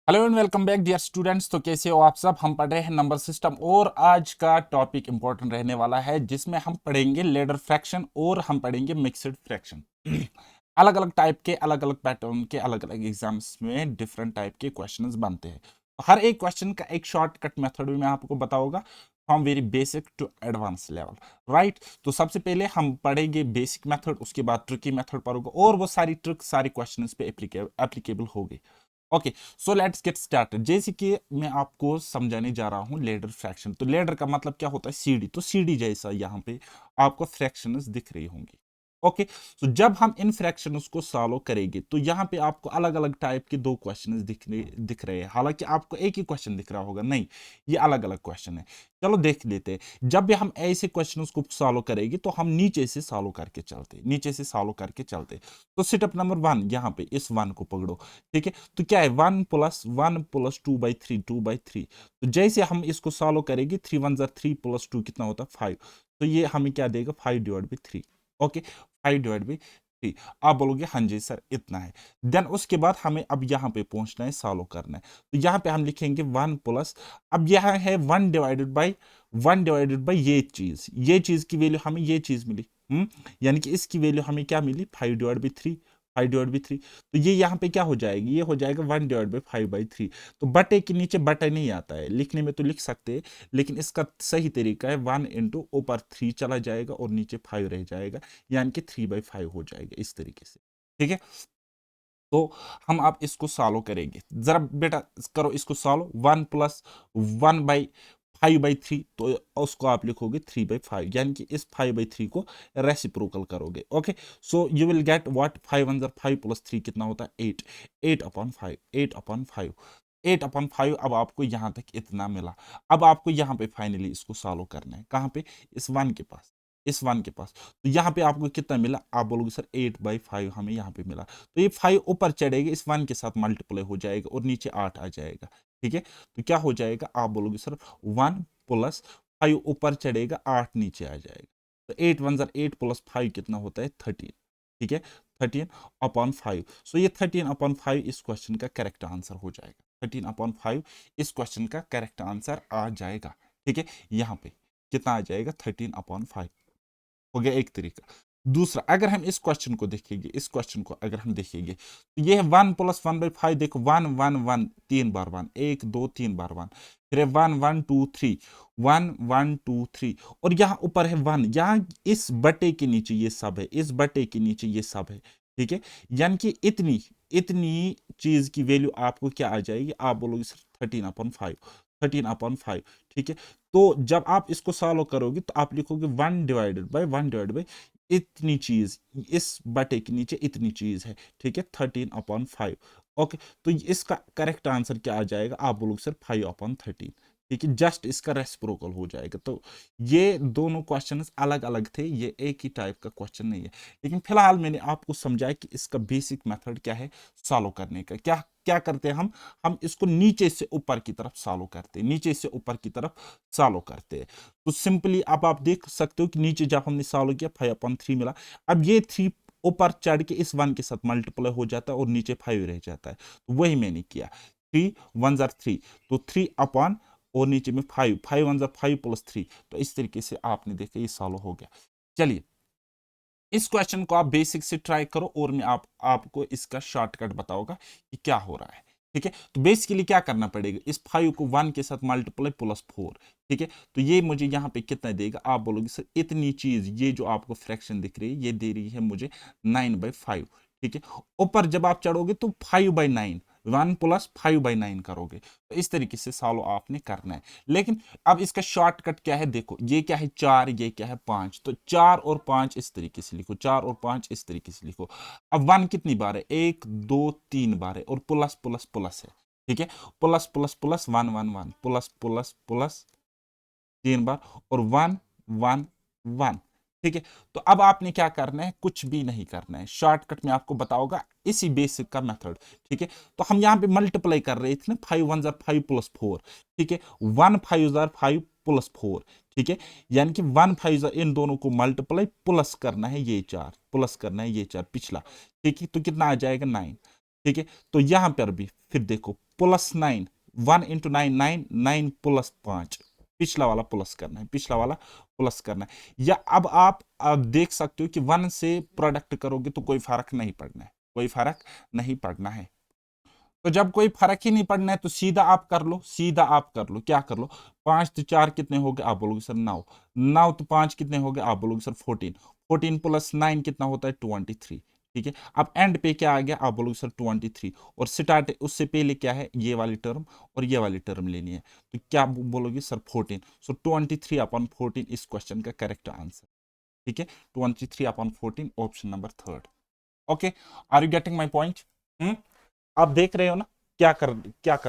Hello and welcome back dear students. तो कैसे हो आप सब। हम पढ़ रहे हैं नंबर सिस्टम और आज का टॉपिक इंपॉर्टेंट रहने वाला है जिसमें हम पढ़ेंगे लेडर फ्रैक्शन और हम पढ़ेंगे मिक्स्ड फ्रैक्शन। अलग अलग टाइप के अलग अलग पैटर्न के अलग अलग एग्जाम्स में डिफरेंट टाइप के क्वेश्चंस बनते हैं। हर एक क्वेश्चन का एक शॉर्टकट मेथड भी मैं आपको बताऊंगा from very basic to advance level. Right, तो सबसे पहले हम पढ़ेंगे बेसिक मेथड, उसके बाद ट्रिकी मेथड पढ़ोगे और वो सारी ट्रिक सारी क्वेश्चंस पे एप्लीकेबल होगी। Okay, so let's get started. जैसे कि मैं आपको समझाने जा रहा हूं लेडर फ्रैक्शन। तो लेडर का मतलब क्या होता है, सीढ़ी। तो सीढ़ी जैसा यहाँ पे आपको फ्रैक्शंस दिख रही होंगी। ओके, तो जब हम इन फ्रैक्शंस को सॉल्व करेंगे तो यहाँ पे आपको अलग अलग टाइप के दो क्वेश्चंस दिख रहे हैं। हालांकि आपको एक ही क्वेश्चन दिख रहा होगा, नहीं, ये अलग अलग क्वेश्चन है। चलो देख लेते हैं। जब भी हम ऐसे क्वेश्चंस को सॉल्व करेंगे तो हम नीचे से सॉल्व करके चलते, नीचे से सॉल्व करके चलते। तो स्टेप नंबर 1, यहाँ पे इस 1 को पकड़ो। ठीक है, तो क्या है 1 + 1 + 2/3, 2/3। तो जैसे हम इसको सॉल्व करेंगे 3 × 1 = 3 + 2 कितना होता है 5। तो ये हमें क्या देगा 5/3। ओके, 5/3। आप बोलोगे हाँ जी सर इतना है। देन उसके बाद हमें अब यहाँ पे पहुंचना है, सॉल्व करना है। तो यहाँ पे हम लिखेंगे 1 प्लस, अब यहाँ है 1/1 ये चीज की वैल्यू हमें ये चीज मिली। यानी कि इसकी वैल्यू हमें क्या मिली 5/3, 5/3। तो ये यहाँ पे क्या हो जाएगी, ये हो जाएगा 1/5/3। तो बटे के नीचे बटे नहीं आता है, लिखने में तो लिख सकते हैं लेकिन इसका सही तरीका है 1 × ऊपर 3 चला जाएगा और नीचे 5 रह जाएगा, यानी कि 3/5 हो जाएगा इस तरीके से। ठीक है, तो हम आप इसको सॉल्व करेंगे। जरा बेटा करो इसको सॉल्व। 1 + 1/5/3, तो उसको आप लिखोगे 3/5, यानी कि इस 5/3 को रेसिप्रोकल करोगे। Okay, so you will get what 5 × 5 + 3 कितना होता है 8। 8/5, 8/5, 8/5। अब आपको यहां तक इतना मिला। अब आपको यहां पे फाइनली इसको सॉल्व करना है, कहां पे, इस 1 के पास, इस 1 के पास। तो यहाँ पे आपको कितना मिला, आप बोलोगे सर 8/5 हमें यहाँ पे मिला। तो ये 5 ऊपर चढ़ेगा, इस 1 के साथ मल्टीप्लाई हो जाएगा और नीचे 8 आ जाएगा। ठीक है, तो क्या हो जाएगा, आप बोलोगे सर 1 + 5 ऊपर चढ़ेगा, 8 नीचे आ जाएगा। तो 8 × 1 = 8 + 5 कितना होता है 13। ठीक है, 13/5। सो ये 13/5 इस क्वेश्चन का करेक्ट आंसर हो जाएगा। 13/5 इस क्वेश्चन का करेक्ट आंसर आ जाएगा। ठीक है, यहाँ पे कितना आ जाएगा 13/5 हो गया एक तरीका। दूसरा, अगर हम इस क्वेश्चन को देखेंगे, इस क्वेश्चन को अगर हम देखेंगे तो ये है 1 + 1/5। देखो 1 1 1 3 बार 1, 1 2 3 बार 1, फिर है 1 1 2 3, 1 1 2 3, और यहाँ ऊपर है 1। यहाँ इस बटे के नीचे ये सब है, इस बटे के नीचे ये सब है। ठीक है, यानी कि इतनी इतनी चीज की वैल्यू आपको क्या आ जाएगी, आप बोलोगे सर 13/5, 13/5। ठीक है, तो जब आप इसको सॉल्व करोगे तो आप लिखोगे 1/1/1 इतनी चीज, इस बटे के नीचे इतनी चीज है। ठीक है, 13/5। ओके, तो इसका करेक्ट आंसर क्या आ जाएगा, आप बोलोगे सर 5/13। ठीक है, जस्ट इसका रेसिप्रोकल हो जाएगा। तो ये दोनों क्वेश्चंस अलग अलग थे, ये एक ही टाइप का क्वेश्चन नहीं है। लेकिन फिलहाल मैंने आपको समझाया कि इसका बेसिक मेथड क्या है सॉल्व करने का। क्या क्या करते हैं हम इसको नीचे से ऊपर की तरफ सॉल्व करते हैं, नीचे से ऊपर की तरफ सॉल्व करते हैं। तो सिंपली अब आप देख सकते हो कि नीचे जब हमने सॉल्व किया 5/3 मिला। अब ये 3 ऊपर चढ़ के इस 1 के साथ मल्टीप्लाई हो जाता है और नीचे 5 रह जाता है। तो वही मैंने किया, 3 1 जार 3, तो 3 अपॉन और नीचे में 5, 5 1 जार 5 + 3। तो इस तरीके से आपने देखा ये सॉल्व हो गया। चलिए, इस क्वेश्चन को आप बेसिक से ट्राई करो और मैं आपको इसका शॉर्टकट बताऊंगा कि क्या हो रहा है। ठीक है, तो बेसिकली क्या करना पड़ेगा, इस 5 को 1 के साथ मल्टीप्लाई +4। ठीक है, तो ये मुझे यहाँ पे कितना देगा, आप बोलोगे सर इतनी चीज, ये जो आपको फ्रैक्शन दिख रही है ये दे रही है मुझे 9/5। ठीक है, ऊपर जब आप चढ़ोगे तो 5/9, 1 + 5/9 करोगे। तो इस तरीके से सॉल्व आपने करना है। लेकिन अब इसका शॉर्टकट क्या है, देखो ये क्या है 4, ये क्या है 5। तो 4 और 5 इस तरीके से लिखो, 4 और 5 इस तरीके से लिखो। अब 1 कितनी बार है, 1 2 3 बार है और प्लस प्लस प्लस है। ठीक है, plus plus plus 1 1 1, plus plus plus 3 बार और 1 1 1। ठीक है, तो अब आपने क्या करना है, कुछ भी नहीं करना है, शॉर्टकट में आपको बताऊंगा इसी बेसिक का मेथड। ठीक है, तो हम यहाँ पे मल्टीप्लाई कर रहे थे ना, 5 1 जार 5 + 4। ठीक है, 1 5 जार 5 + 4। ठीक है, यानी कि 1 5 जार, इन दोनों को मल्टीप्लाई प्लस करना है, ये 4 प्लस करना है, ये 4 पिछला। ठीक है, तो कितना आ जाएगा 9। ठीक है, तो यहां पर भी फिर देखो +9, 1 × 9 9, 9 + 5, पिछला वाला प्लस करना है, पिछला वाला प्लस करना है। या अब आप देख सकते हो कि 1 से प्रोडक्ट करोगे तो कोई फर्क नहीं पड़ना है, कोई फर्क नहीं पड़ना है। तो जब कोई फर्क ही नहीं पड़ना है तो सीधा आप कर लो, सीधा आप कर लो, क्या कर लो, 5 तो 4 कितने हो गए, आप बोलोगे सर 9, 9 तो 5 कितने हो गए, आप बोलोगे सर 14, 14 + 9 कितना होता है 23। ठीक है, अब एंड पे क्या आ गया, आप बोलोगे सर 23, और स्टार्ट उससे पहले क्या है, ये वाली टर्म और ये वाली टर्म लेनी है, तो क्या बोलोगे सर 14। सो 23/14 इस क्वेश्चन का करेक्ट आंसर। ठीक है, 23/14 option number third. Okay, are you getting my point? आप देख रहे हो ना क्या कर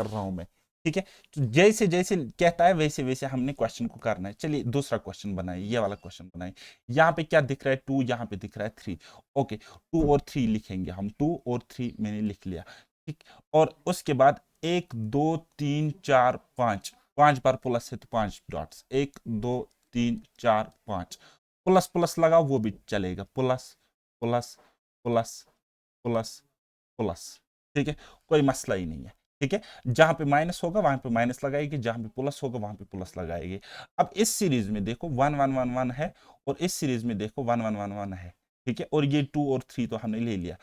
रहा हूं मैं। ठीक है, तो जैसे जैसे कहता है वैसे वैसे हमने क्वेश्चन को करना है। चलिए दूसरा क्वेश्चन बनाए, ये वाला क्वेश्चन बनाए। यहाँ पे क्या दिख रहा है, 2, यहाँ पे दिख रहा है 3। ओके, 2 और 3 लिखेंगे हम, 2 और 3 मैंने लिख लिया। ठीक, और उसके बाद 1 2 3 4 5, 5 बार प्लस है तो 5 डॉट्स, 1 2 3 4 5, प्लस प्लस लगाओ वो भी चलेगा, plus plus plus plus plus. ठीक है, कोई मसला ही नहीं है। ठीक है, जहां पे माइनस होगा वहां पे माइनस लगाएगी, जहां पे प्लस होगा वहां पे प्लस लगाएगी। अब इस सीरीज में देखो 1 1 1 1 है, और इस सीरीज में देखो 1 1 1 1 है। ठीक है, और ये 2 और 3 तो हमने ले लिया।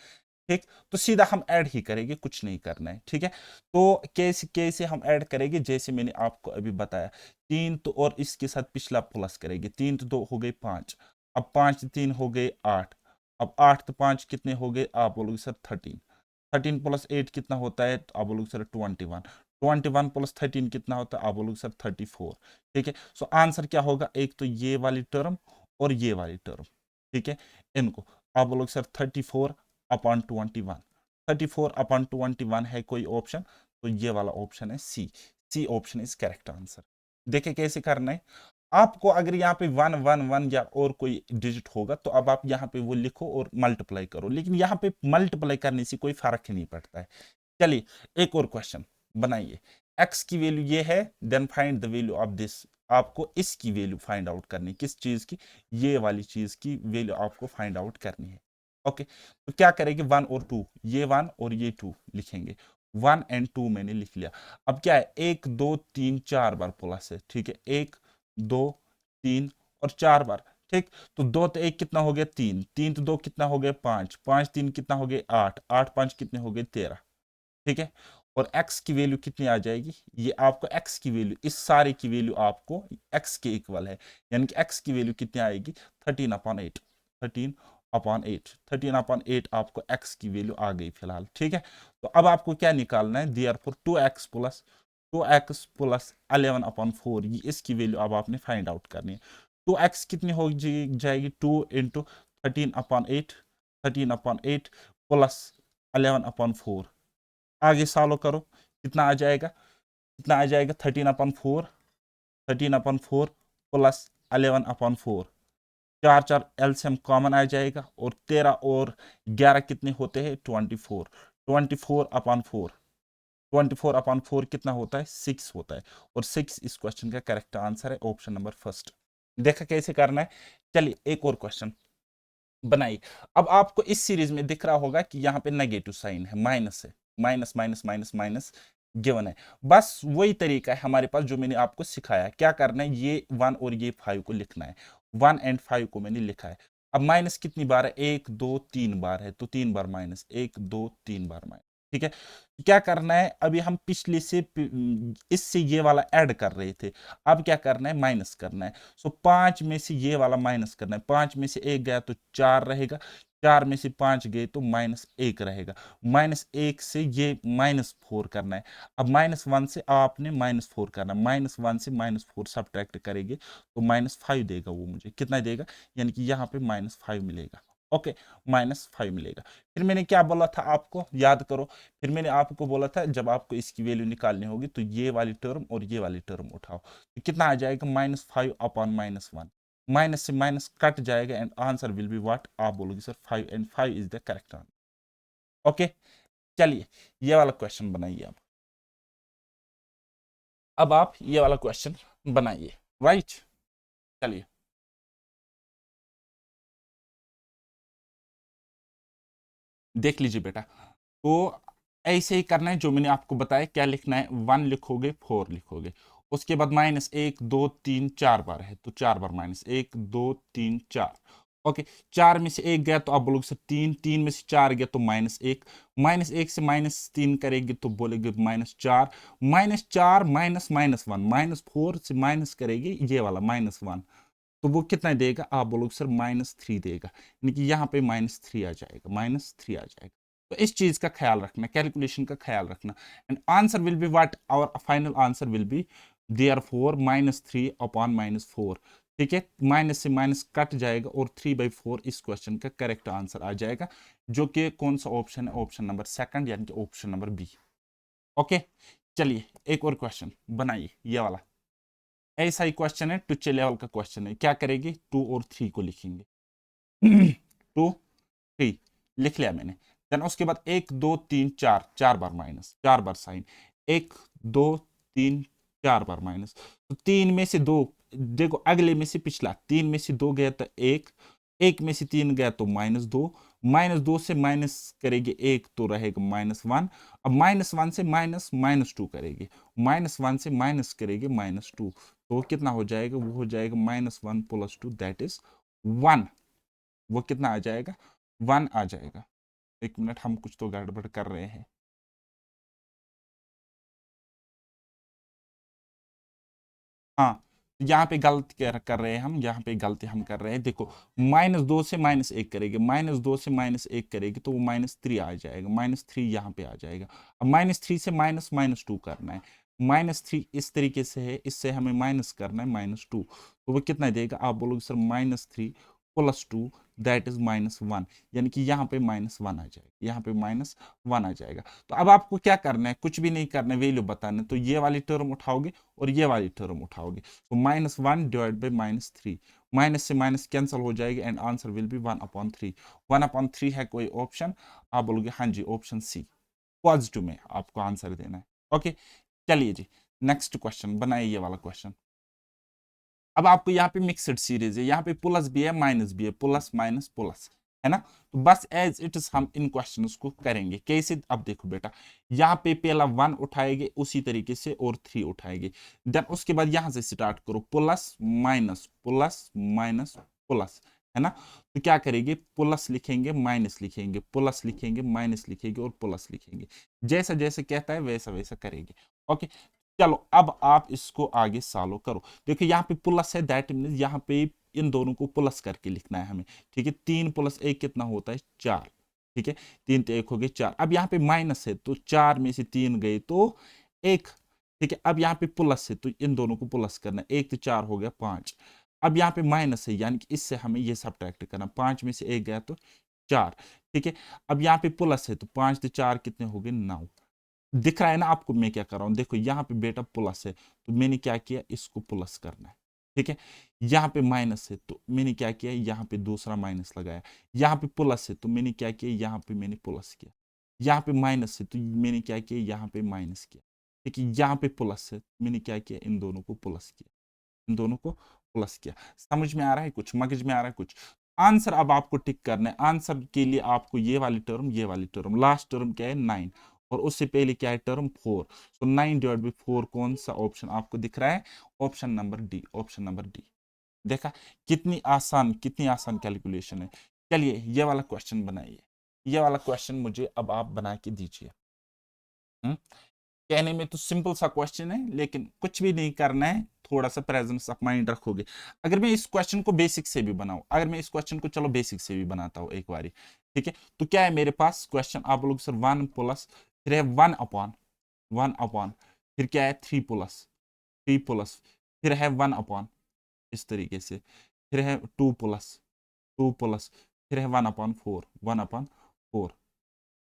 ठीक, तो सीधा हम ऐड ही करेंगे, कुछ नहीं करना है। ठीक है, तो कैसे कैसे हम ऐड करेंगे, जैसे मैंने आपको अभी बताया, 3 तो और इसके साथ पिछला प्लस करेंगे, 3 तो 2 हो गए 5, अब 5 3 हो गए 8, अब 8 तो 5 कितने हो गए, आप बोलोगे सर 13, 13 + 8 कितना होता है, तो आप बोलोगे सर 21, 21 + 13 कितना होता है, आप बोलोगे सर 34। ठीक है, सो आंसर क्या होगा, एक तो ये वाली टर्म और ये वाली टर्म। ठीक है, इनको आप बोलोगे सर 34/21, 34/21 है कोई ऑप्शन, तो ये वाला ऑप्शन है C, C option is correct answer. देखे कैसे करना है आपको, अगर यहाँ पे 1 1 1 या और कोई डिजिट होगा तो अब आप यहाँ पे वो लिखो और मल्टीप्लाई करो, लेकिन यहाँ पे मल्टीप्लाई करने से कोई फर्क ही नहीं पड़ता है। चलिए एक और क्वेश्चन बनाइए, x की वैल्यू ये है, then find the value of this. आपको इसकी वैल्यू फाइंड आउट करनी, किस चीज की, ये वाली चीज की वैल्यू आपको फाइंड आउट करनी है। ओके, तो क्या करेंगे, 1 और 2, ये 1 और ये 2 लिखेंगे, 1 एंड 2 मैंने लिख लिया। अब क्या है, 1 2 3 4 बार प्लस है। ठीक है, 1 2 3 और 4 बार। ठीक, तो 2 तो 1 कितना हो गया 3, 3 तो 2 कितना हो गया 5, 5 3 कितना हो गया 8, 8 5 कितने हो गए 13। ठीक है, और x की वैल्यू कितनी आ जाएगी, ये आपको x की वैल्यू, इस सारे की वैल्यू आपको x के इक्वल है, यानी कि x की वैल्यू कितनी आएगी 13/8, 13/8, 13/8 आपको x की वैल्यू आ गई फिलहाल। ठीक है, तो अब आपको क्या निकालना है, देयरफॉर 2x + 11/4, ये इसकी वैल्यू अब आपने फाइंड आउट करनी है। 2x कितनी हो जाएगी, 2 × 13/8, 13/8 + 11/4, आगे सॉल्व करो, कितना आ जाएगा, कितना आ जाएगा, 13/4, 13/4 + 11/4, 4 4 एलसीएम कॉमन आ जाएगा, और 13 और 11 कितने होते हैं 24, 24/4, 24/4 कितना होता है 6 होता है, और 6 इस क्वेश्चन का करेक्ट आंसर है, ऑप्शन नंबर फर्स्ट। देखा कैसे करना है। चलिए एक और क्वेश्चन बनाइए। अब आपको इस सीरीज में दिख रहा होगा कि यहाँ पे नेगेटिव साइन है, माइनस है, minus minus minus minus given है। बस वही तरीका है हमारे पास जो मैंने आपको सिखाया, क्या करना है, ये 1 और ये 5 को लिखना है, 1 एंड 5 को मैंने लिखा है। अब माइनस कितनी बार है, 1 2 3 बार है, तो 3 बार माइनस, 1 2 3 बार माइनस। ठीक है, क्या करना है, अभी हम पिछले से इससे ये वाला ऐड कर रहे थे, अब क्या करना है, माइनस करना है। सो 5 में से ये वाला माइनस करना है, 5 में से 1 गया तो 4 रहेगा, 4 में से 5 गए तो -1 रहेगा, -1 से ये -4 करना है। अब -1 से आपने -4 करना, -1 से -4 सब्ट्रैक्ट करेंगे तो -5 देगा, वो मुझे कितना देगा, यानी कि यहाँ पे -5 मिलेगा। ओके, -5 मिलेगा। फिर मैंने क्या बोला था आपको, याद करो, फिर मैंने आपको बोला था जब आपको इसकी वैल्यू निकालनी होगी तो ये वाली टर्म और ये वाली टर्म उठाओ, तो कितना आ जाएगा, -5/-1, माइनस से माइनस कट जाएगा, and answer will be what, आप बोलोगे sir 5, and 5 is the correct answer. Okay, चलिए ये वाला क्वेश्चन बनाइए। अब आप ये वाला क्वेश्चन बनाइए, राइट। चलिए देख लीजिए बेटा, तो ऐसे ही करना है जो मैंने आपको बताया। क्या लिखना है, 1 लिखोगे, 4 लिखोगे, उसके बाद माइनस 1 2 3 4 बार है तो 4 बार माइनस 1 2 3 4। ओके, 4 में से 1 गया तो आप बोलोगे सर 3, 3 में से 4 गया तो -1, -1 से -3 करेंगे तो बोलेगे -4, -4 -1, -4 से माइनस करेंगे ये वाला -1, तो वो कितना देगा, आप बोलोगे सर -3 देगा, यानी कि यहाँ पे -3 आ जाएगा, -3 आ जाएगा। तो इस चीज का ख्याल रखना, कैलकुलेशन का ख्याल रखना। And answer will be what, our final answer will be therefore -3 upon -4। ठीक है, माइनस से माइनस कट जाएगा और 3/4 इस क्वेश्चन का करेक्ट आंसर आ जाएगा, जो कि कौन सा ऑप्शन है, ऑप्शन नंबर सेकंड यानी कि ऑप्शन नंबर बी। ओके, चलिए एक और क्वेश्चन बनाइए, ये वाला ऐसा ही क्वेश्चन है, टुच्चे लेवल का क्वेश्चन है। क्या करेंगे, 2 और 3 को लिखेंगे। 2 3 लिख लिया मैंने। देन उसके बाद 1 2 3 4, 4 बार माइनस, 4 बार साइन, 1 2 3 4 बार माइनस। तो 3 में से 2, देखो अगले में से पिछला, 3 में से 2 गया तो 1, 1 में से 3 गया तो -2, -2 से माइनस करेंगे 1 तो रहेगा -1। अब -1 से माइनस -2 करेंगे, -1 से माइनस करेंगे -2, तो कितना हो जाएगा, वो हो जाएगा -1 + 2 दैट इज 1। वो कितना आ जाएगा, 1 आ जाएगा। एक मिनट, हम कुछ तो गड़बड़ कर रहे हैं। हाँ, यहाँ पे गलत कर रहे हैं हम, यहाँ पे गलती हम कर रहे हैं। देखो, -2 से -1 करेंगे, -2 से -1 करेंगे तो वो -3 आ जाएगा, -3 यहाँ पे आ जाएगा। अब -3 से -2 करना है, -3 इस तरीके से है, इससे हमें माइनस करना है -2, तो वो कितना देगा, आप बोलोगे सर -3 + 2 दैट इज -1, यानी कि यहाँ पे -1 आ जाएगा, यहाँ पे -1 आ जाएगा। तो अब आपको क्या करना है, कुछ भी नहीं करना है, वैल्यू बताना है। तो ये वाली टर्म उठाओगे और ये वाली टर्म उठाओगे, तो -1 डिवाइड बाई -3, माइनस से माइनस कैंसिल हो जाएगी एंड आंसर विल बी 1/3। 1/3 है कोई ऑप्शन, आप बोलोगे हाँ जी ऑप्शन सी, पॉजिटिव में आपको आंसर देना है। ओके, चलिए जी नेक्स्ट क्वेश्चन बनाइए, ये वाला क्वेश्चन। अब आपको यहाँ पे मिक्सड सीरीज है, यहाँ पे प्लस भी है माइनस भी है, प्लस माइनस प्लस, है ना। तो बस एज इट इज हम इन क्वेश्चंस को करेंगे कैसे। अब देखो बेटा, यहाँ पे पहला 1 उठाएंगे, उसी तरीके से और 3 उठाएंगे। देन उसके बाद यहाँ से स्टार्ट करो, plus minus plus minus plus, है ना। तो क्या करेंगे, प्लस लिखेंगे माइनस लिखेंगे, प्लस लिखेंगे माइनस लिखेंगे और प्लस लिखेंगे, जैसा जैसे कहता है वैसा वैसा करेंगे। ओके, चलो अब आप इसको आगे सॉल्व करो। देखिए यहाँ पे प्लस है, दैट मीन्स यहाँ पे इन दोनों को प्लस करके लिखना है हमें। ठीक है, 3 + 1 कितना होता है, 4। ठीक है, 3 तो 1 हो गए 4। अब यहाँ पे माइनस है तो 4 में से 3 गए तो 1। ठीक है, अब यहाँ पे प्लस है तो इन दोनों को प्लस करना है, 1 तो 4 हो गया 5। अब यहाँ पे माइनस है, यानी कि इससे हमें ये सब्ट्रैक्ट करना, 5 में से 1 गया तो 4। ठीक है, अब यहाँ पे प्लस है तो 5 तो 4 कितने हो गए, 9। दिख रहा है ना आपको मैं क्या कर रहा हूं, देखो यहाँ पे बेटा प्लस है तो मैंने क्या किया, इसको प्लस करना है। ठीक है, यहाँ पे माइनस है तो मैंने क्या किया, यहाँ पे दूसरा माइनस लगाया। यहाँ पे प्लस है तो मैंने क्या किया, यहाँ पे मैंने प्लस किया। यहाँ पे माइनस है तो मैंने क्या किया, यहाँ पे माइनस किया। ठीक है, यहाँ पे प्लस है तो मैंने क्या किया, इन दोनों को प्लस किया, इन दोनों को प्लस किया। समझ में आ रहा है कुछ, मगज में आ रहा है कुछ। आंसर अब आपको टिक करना है। आंसर के लिए आपको ये वाली टर्म, ये वाली टर्म, लास्ट टर्म क्या है 9, और उससे पहले क्या है टर्म 4। सो 9/4 कौन सा ऑप्शन आपको दिख रहा है, option number D, option number D. देखा कितनी आसान, कितनी आसान कैलकुलेशन है। चलिए ये वाला क्वेश्चन बनाइए, ये वाला क्वेश्चन मुझे अब आप बना के दीजिए। कहने में तो सिंपल सा क्वेश्चन है, लेकिन कुछ भी नहीं करना है, थोड़ा सा प्रेजेंस ऑफ माइंड रखोगे। अगर मैं इस क्वेश्चन को बेसिक से भी बनाऊं, अगर मैं इस क्वेश्चन को चलो बेसिक से भी बनाता हूं एक बारी। ठीक है, तो क्या है मेरे पास क्वेश्चन, आप लोग सर 1 प्लस, फिर है 1/1, फिर क्या है 3 प्लस, फिर है 1/, इस तरीके से, फिर है 2 प्लस, फिर है 1/4, 1/4।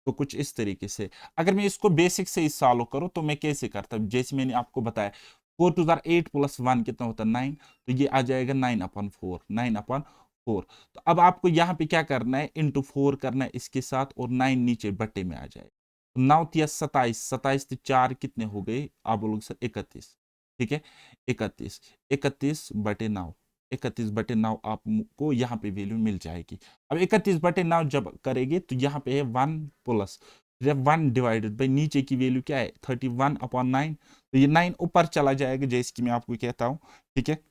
तो कुछ इस तरीके से। अगर मैं इसको बेसिक से ही सॉल्व करूं तो मैं कैसे करता हूं, जैसे मैंने आपको बताया 4 टू द 8 + 1 कितना होता है 9, तो ये आ जाएगा 9/4, 9/4। तो अब आपको यहाँ पे क्या करना है, इंटू 4 करना है इसके साथ, और 9 नीचे बट्टे में आ जाएगा। तो 9 तिया 27, 27 तो 4 कितने हो गए, आप बोलोगे सर 31। ठीक है, 31, 31/9, 31/9 आपको यहाँ पे वैल्यू मिल जाएगी। अब 31/9 जब करेंगे तो यहाँ पे है 1 प्लस, जब 1 डिवाइडेड बाई नीचे की वैल्यू क्या है 31/9, तो ये 9 ऊपर चला जाएगा जैसे कि मैं आपको कहता हूँ, ठीक है,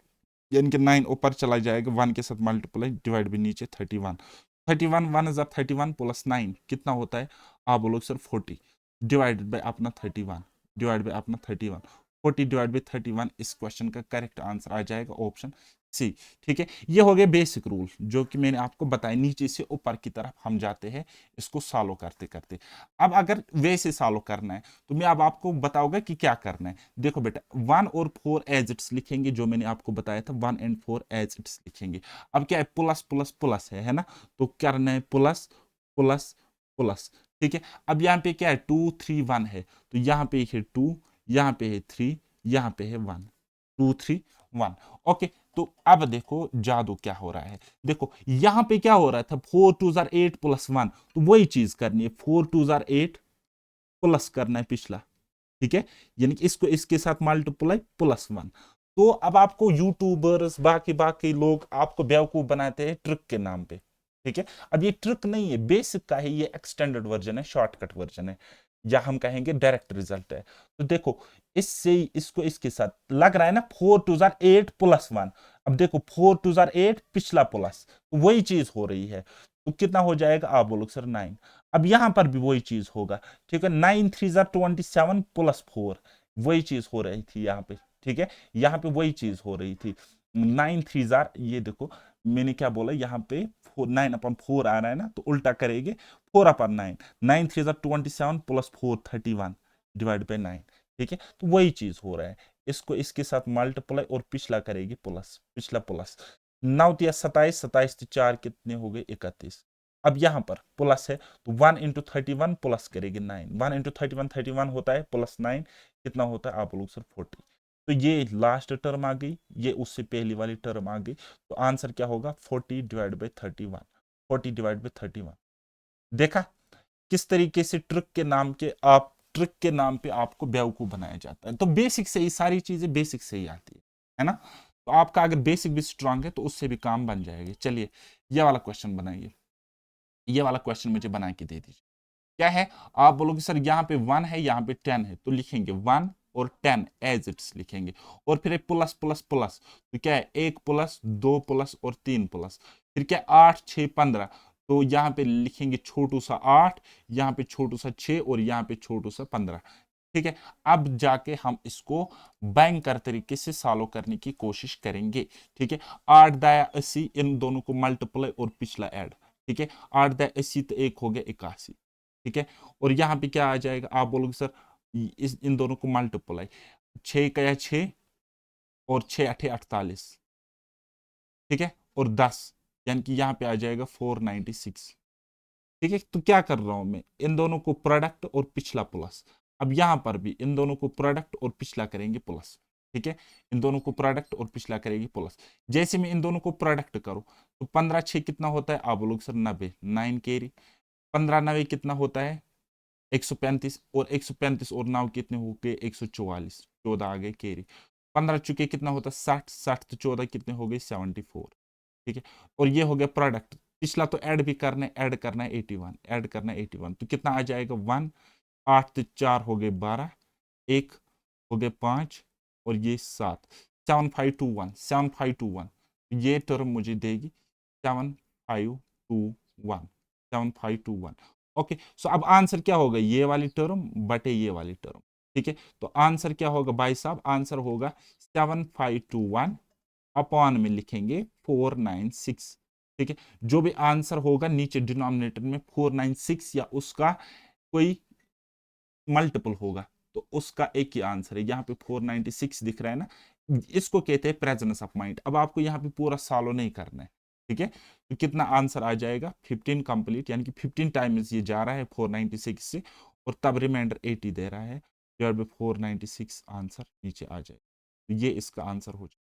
यानी कि 9 ऊपर चला जाएगा 1 के साथ मल्टीप्लाई डिवाइड बाई नीचे 31, 31 1 इज 31 प्लस 9 कितना होता है, आप बोलो सर 40 डिवाइडेड बाई अपना 31, डिवाइड बाई अपना 31, 40 डिवाइड बाई 31, इस क्वेश्चन का करेक्ट आंसर आ जाएगा ऑप्शन सी। ठीक है, ये हो गए बेसिक रूल जो कि मैंने आपको बताया, नीचे से ऊपर की तरफ हम जाते हैं इसको सॉल्व करते करते। अब अगर वैसे सॉल्व करना है तो मैं अब आपको बताऊंगा कि क्या करना है। देखो बेटा 1 और 4 एज इट्स लिखेंगे, जो मैंने आपको बताया था 1 एंड 4 एज इट्स लिखेंगे। अब क्या है प्लस प्लस प्लस है ना, तो करना है प्लस प्लस प्लस। ठीक है, अब यहाँ पे क्या है 2 3 1 है, तो यहाँ पे है 2, यहाँ पे है 3, यहाँ पे है 1, 2 3 1। ओके, तो अब देखो जादू क्या हो रहा है। देखो यहां पे क्या हो रहा था 4 2 8 प्लस 1, तो वही चीज करनी है 4 2 8 प्लस करना है पिछला। ठीक है, यानी कि इसको इसके साथ मल्टीप्लाई प्लस 1। तो अब आपको यूट्यूबर्स बाकी बाकी लोग आपको बेवकूफ बनाते हैं ट्रिक के नाम पे। ठीक है, अब ये ट्रिक नहीं है, बेसिक का है, ये एक्सटेंडेड वर्जन है, शॉर्टकट वर्जन है, या हम कहेंगे डायरेक्ट रिजल्ट है। तो देखो इससे इसको इसके साथ लग रहा है ना 4 2 8 प्लस 1। अब देखो 4 2 8 पिछला प्लस, तो वही चीज हो रही है, तो कितना हो जाएगा आप बोलो सर 9। अब यहां पर भी वही चीज होगा। ठीक है, 9 3 27 प्लस 4, वही चीज हो रही थी यहाँ पे। ठीक है, यहाँ पे वही चीज हो रही थी 9 3 ये देखो मैंने क्या बोला यहाँ पे 9/4 आ रहा है ना, तो उल्टा करेंगे 4/9, 9 3 27 प्लस 4 31 डिवाइड बाई 9। ठीक है, तो वही चीज हो रहा है, इसको इसके साथ मल्टीप्लाई और पिछला करेगी प्लस, पिछला प्लस। 9 तिया 27, 27 4 कितने हो गए 31। अब यहां पर प्लस है तो 1 इंटू 31 प्लस करेगी 9, 1 इंटू 31 31 होता है, प्लस 9 कितना होता है आप लोग सर 40। तो ये लास्ट टर्म आ गई, ये उससे पहली वाली टर्म आ गई, तो आंसर क्या होगा 40 डिवाइड बाई 31, 40 डिवाइड बाई 31। देखा किस तरीके से ट्रिक के नाम पे आपको बेवकूफ बनाया जाता है। तो बेसिक से ही सारी चीजें बेसिक से ही आती है ना। तो आपका अगर बेसिक भी स्ट्रांग है तो उससे भी काम बन जाएगी। चलिए ये वाला क्वेश्चन बनाइए, ये वाला क्वेश्चन मुझे बना के दे दीजिए। क्या है, आप बोलोगे सर यहाँ पे 1 है यहाँ पे 10 है, तो लिखेंगे 1 और 10 एज इट्स लिखेंगे, और फिर प्लस प्लस प्लस, तो क्या है 1 प्लस 2 प्लस और 3 प्लस, फिर क्या 8 6 15, तो यहाँ पे लिखेंगे छोटू सा 8, यहाँ पे छोटू सा 6 और यहाँ पे छोटू सा 15। ठीक है, अब जाके हम इसको बैंकर तरीके से सॉल्व करने की कोशिश करेंगे। ठीक है, 8 दाया 80, इन दोनों को मल्टीप्लाई और पिछला ऐड। ठीक है, 8 दाया 80 तो एक हो गया 81। ठीक है, और यहां पे क्या आ जाएगा आप बोलोगे सर इस इन दोनों को मल्टीप्लाई, 6 का 6 और 6 8 48। ठीक है, और 10, यानी कि यहां पे आ जाएगा 496। ठीक है, तो क्या कर रहा हूं मैं, इन दोनों को प्रोडक्ट और पिछला प्लस। अब यहां पर भी इन दोनों को प्रोडक्ट और पिछला करेंगे प्लस। ठीक है, इन दोनों को प्रोडक्ट और पिछला करेंगे प्लस। जैसे मैं इन दोनों को प्रोडक्ट करूं तो 15 6 कितना होता है आप लोग सर 90, 9 कैरी। 15 9 कितना होता है 135, और 135 और 9 कितने हो गए 144, 14 आ गए कैरी। 15 चुके कितना होता है 60, 60 तो 14 कितने हो गए 74। ठीक है, और ये हो गया प्रोडक्ट, पिछला तो ऐड भी करना है, ऐड करना है 81, ऐड करना है 81, तो कितना आ जाएगा 1, 8 तो 4 हो गए 12, 1 हो गए 5 और ये 7, 7521, 7521, ये टर्म मुझे देगी 7521, 7521। ओके, सो अब आंसर क्या होगा ये वाली टर्म बटे ये वाली टर्म। ठीक है, तो आंसर क्या होगा भाई साहब, आंसर होगा 7521 अपॉन में लिखेंगे 496। ठीक है, जो भी आंसर होगा नीचे डिनोमिनेटर में 496 या उसका कोई मल्टीपल होगा, तो उसका एक ही आंसर है। यहाँ पे 496 दिख रहा है ना, इसको कहते हैं प्रेजेंस ऑफ माइंड। अब आपको यहाँ पे पूरा सॉल्व नहीं करना है। ठीक है, तो कितना आंसर आ जाएगा 15 कंप्लीट, यानी कि 15 टाइम्स ये जा रहा है 496 से, और तब रिमाइंडर 80 दे रहा है, डिवाइड बाय 496 आंसर नीचे आ जाएगा। तो ये इसका आंसर हो जाएगा,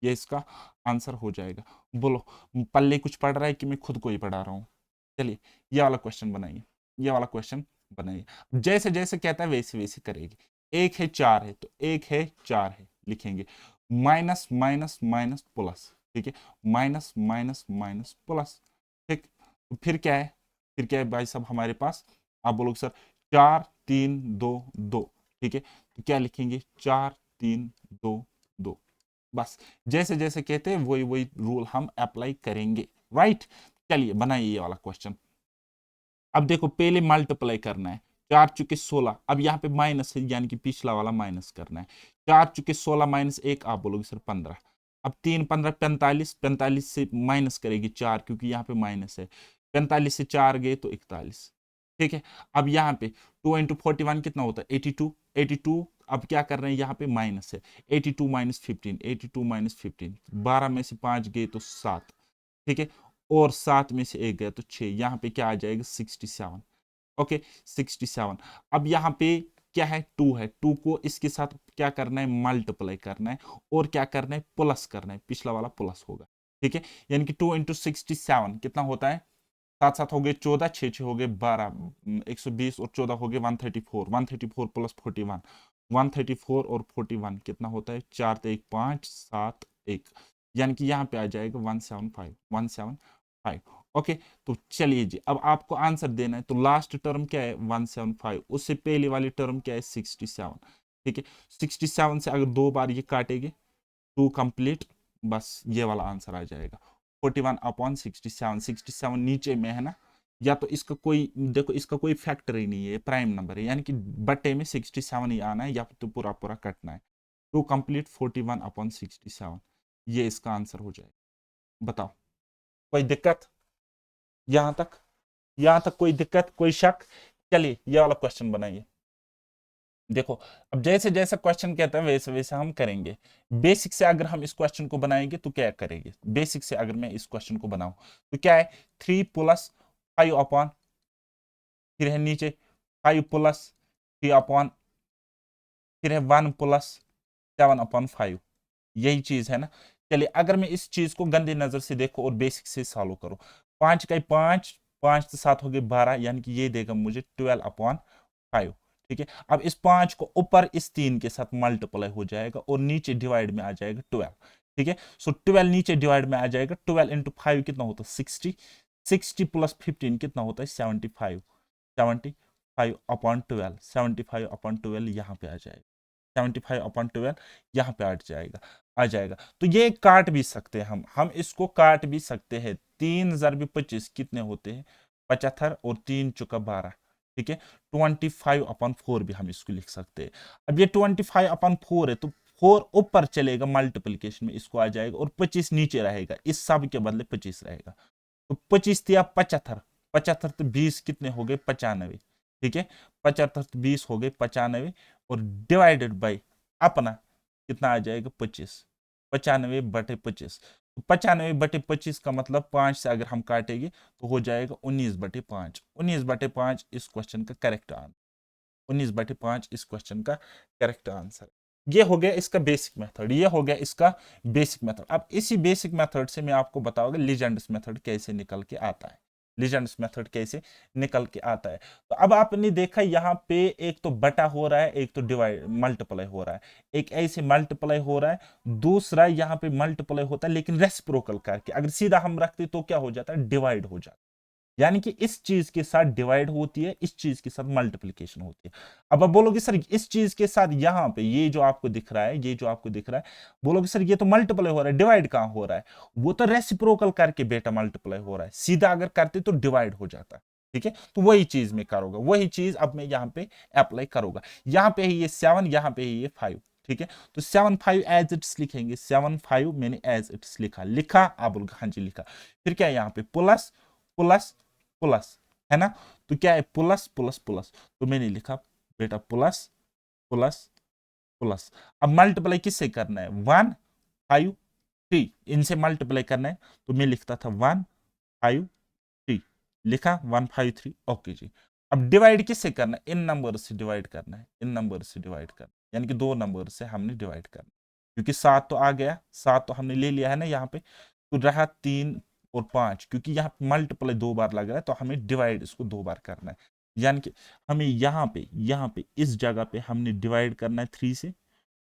ये इसका आंसर हो जाएगा। बोलो पल्ले कुछ पढ़ रहा है कि मैं खुद को ही पढ़ा रहा हूँ। चलिए ये वाला क्वेश्चन बनाइए, ये वाला क्वेश्चन बनाइए, जैसे जैसे कहता है वैसे वैसे करेगी। एक है 4 है, तो एक है 4 है लिखेंगे, माइनस माइनस माइनस प्लस। ठीक है, माइनस माइनस माइनस प्लस। ठीक, तो फिर क्या है, फिर क्या है भाई साहब हमारे पास, आप बोलोगे सर 4 3 2 2, ठीक है। तो क्या लिखेंगे, 4 3 2 2, बस जैसे जैसे कहते हैं वही वही रूल हम अप्लाई करेंगे, राइट। चलिए बनाइए ये वाला क्वेश्चन। अब देखो पहले मल्टीप्लाई करना है, 4 चुके 16, अब यहाँ पे माइनस है यानी कि पिछला वाला माइनस करना है। 4 चुके 16 माइनस 1, आप बोलोगे सर 15। अब 3 15 45, 45 से माइनस करेगी 4 क्योंकि यहाँ पे माइनस है। 45 से 4 गए तो 41, ठीक है। अब यहाँ पे 2 इंटू 41 कितना होता है, 82। 82 अब क्या कर रहे हैं, यहाँ पे माइनस है। 82 माइनस 15, 82 माइनस 15, 12 में से 5 गए तो 7, ठीक है। और 7 में से 1 गया तो 6, यहाँ पे क्या आ जाएगा 67, ओके 67। अब यहाँ पे क्या है, 2 है, 2 को इसके साथ क्या करना है, मल्टीप्लाई करना है और क्या करना है, प्लस करना है, पिछला वाला प्लस होगा, ठीक है। यानी कि 2 इंटू 67 कितना होता है, 7 7 हो गए 14, 6 6 हो गए 12, 120 और 14 हो गए 134, 134 प्लस 41, 134 और 41 कितना होता है, 4 तो 1 5 7 1, यानी कि यहाँ पे आ जाएगा 175, 175, ओके। तो चलिए जी, अब आपको आंसर देना है, तो लास्ट टर्म क्या है 175, उससे पहले वाली टर्म क्या है 67, ठीक है। 67 से अगर 2 बार ये काटेंगे 2 कंप्लीट, बस ये वाला आंसर आ जाएगा 41 अपॉन 67। 67 नीचे में है ना, या तो इसका कोई देखो, इसका कोई फैक्टर ही नहीं है, प्राइम नंबर है, यानी कि बटे में 67 ही आना है या तो पूरा पूरा कटना है। 2 कंप्लीट 41 अपॉन 67, ये इसका आंसर हो जाएगा। बताओ कोई दिक्कत यहां तक, यहां तक कोई दिक्कत कोई शक। चलिए ये वाला क्वेश्चन बनाइए। देखो अब जैसे जैसे क्वेश्चन कहता है वैसे वैसे हम करेंगे। बेसिक से अगर हम इस क्वेश्चन को बनाएंगे तो क्या करेंगे, बेसिक से अगर मैं इस क्वेश्चन को बनाऊं तो क्या है, 3 प्लस 5 अपॉन, फिर है नीचे 5 प्लस 3 अपॉन, फिर है 1 प्लस 7 अपॉन 5, यही चीज है ना। चलिए अगर मैं इस चीज को गंदी नजर से देखो और बेसिक से सॉल्व करो, 5 का 5, 5 से 7 हो गए 12, यानी कि ये देगा मुझे 12 अपॉन 5, ठीक है। अब इस 5 को ऊपर इस 3 के साथ मल्टीप्लाई हो जाएगा और नीचे डिवाइड में आ जाएगा 12, ठीक है। सो 12 नीचे डिवाइड में आ जाएगा, 12 इंटू 5 कितना होता है 60, 60 प्लस 15 कितना होता है 75, 75 अपॉन 12, 75 अपॉन 12 यहाँ पे आ जाएगा, 75 अपॉन 12 यहाँ पे आ जाएगा। तो ये काट भी सकते हैं हम इसको काट भी सकते हैं। 3 ज़रबी 25 कितने होते हैं 75, और 3 चुका 12, ठीक है। 25 अपॉन 4 भी हम इसको लिख सकते हैं। अब ये 25 अपॉन 4 है तो 4 ऊपर चलेगा मल्टीप्लीकेशन में, इसको आ जाएगा, और 25 नीचे रहेगा, इस सब के बदले 25 रहेगा। तो 25 दिया 75, 75 तो 20 कितने हो गए 95, ठीक है। 75 तो 20 हो गए 95, और डिवाइडेड बाई अपना कितना आ जाएगा 25, 95 बटे 25। तो 95 बटे 25 का मतलब 5 से अगर हम काटेंगे तो हो जाएगा 19 बटे 5, 19 बटे 5 इस क्वेश्चन का करेक्ट आंसर, 19 बटे 5 इस क्वेश्चन का करेक्ट आंसर। ये हो गया इसका बेसिक मेथड, ये हो गया इसका बेसिक मेथड। अब इसी बेसिक मेथड से मैं आपको बताऊंगा लीजेंड्स मेथड कैसे निकल के आता है, लीजेंड्स मेथड कैसे निकल के आता है। तो अब आपने देखा यहाँ पे एक तो बटा हो रहा है, एक तो डिवाइड मल्टीप्लाई हो रहा है, एक ऐसे मल्टीप्लाई हो रहा है, दूसरा यहाँ पे मल्टीप्लाई होता है लेकिन रेसिप्रोकल करके, अगर सीधा हम रखते तो क्या हो जाता है डिवाइड हो जाता है, यानी कि इस चीज के साथ डिवाइड होती है, इस चीज के साथ मल्टीप्लीकेशन होती है। अब आप बोलोगे सर इस चीज के साथ यहां पे ये जो आपको दिख रहा है, ये जो आपको दिख रहा है, बोलोगे सर ये तो मल्टीप्लाई हो रहा है, डिवाइड कहां हो रहा है, वो तो रेसिप्रोकल करके बेटा मल्टीप्लाई हो रहा है, सीधा अगर करते तो डिवाइड हो जाता है, ठीक है। तो वही चीज मैं करूंगा, वही चीज अब मैं यहाँ पे अप्लाई करूंगा। यहाँ पे है ये 7, यहाँ पे है ये 5, ठीक है। तो 7 5 एज इट्स लिखेंगे, 7 5 मैंने एज इट्स लिखा, लिखा आप बोलोगे हाँ जी लिखा। फिर क्या है यहाँ पे प्लस प्लस प्लस, है ना। तो क्या है प्लस प्लस प्लस, तो मैंने लिखा बेटा प्लस प्लस प्लस। अब मल्टीप्लाई किससे करना है 1 5 3, इनसे मल्टीप्लाई करना है, तो मैं लिखता था 1 5 3, लिखा 1 5 3, ओके जी। अब डिवाइड किससे करना है, इन नंबर से डिवाइड करना है, इन नंबर से डिवाइड करना है, यानी कि 2 नंबर से हमने डिवाइड करना है, क्योंकि 7 तो आ गया, 7 तो हमने ले लिया है ना यहाँ पे, तो रहा 3 और 5, क्योंकि यहाँ मल्टीप्लाई 2 बार लग रहा है तो हमें डिवाइड इसको 2 बार करना है, यानी कि हमें यहाँ पे इस जगह पे हमने डिवाइड करना है 3 से,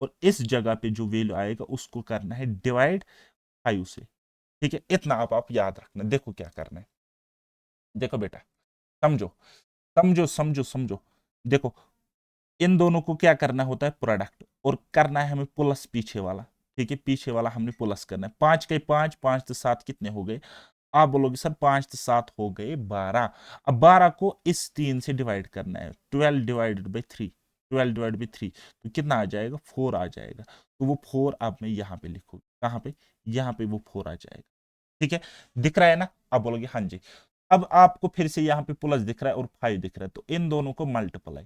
और इस जगह पे जो वैल्यू आएगा उसको करना है डिवाइड 5 से, ठीक है। इतना आप याद रखना। देखो क्या करना है, देखो बेटा समझो समझो समझो समझो, देखो इन दोनों को क्या करना होता है, प्रोडक्ट, और करना है हमें प्लस पीछे वाला। ठीक है, पीछे वाला हमने प्लस करना है। 5 के 5, 5 तो 7 कितने हो गए? आप बोलोगे सर 5 तो 7 हो गए 12। अब 12 को इस 3 से डिवाइड करना है, 12 डिवाइडेड बाई 3, 12 डिवाइड बाई 3 तो कितना आ जाएगा? 4 आ जाएगा। तो वो 4 अब मैं यहाँ पे लिखूंगा, कहाँ पे? यहाँ पे वो 4 आ जाएगा। ठीक है, दिख रहा है ना? आप बोलोगे हाँ जी। अब आपको फिर से यहाँ पे प्लस दिख रहा है और 5 दिख रहा है, तो इन दोनों को मल्टीप्लाई।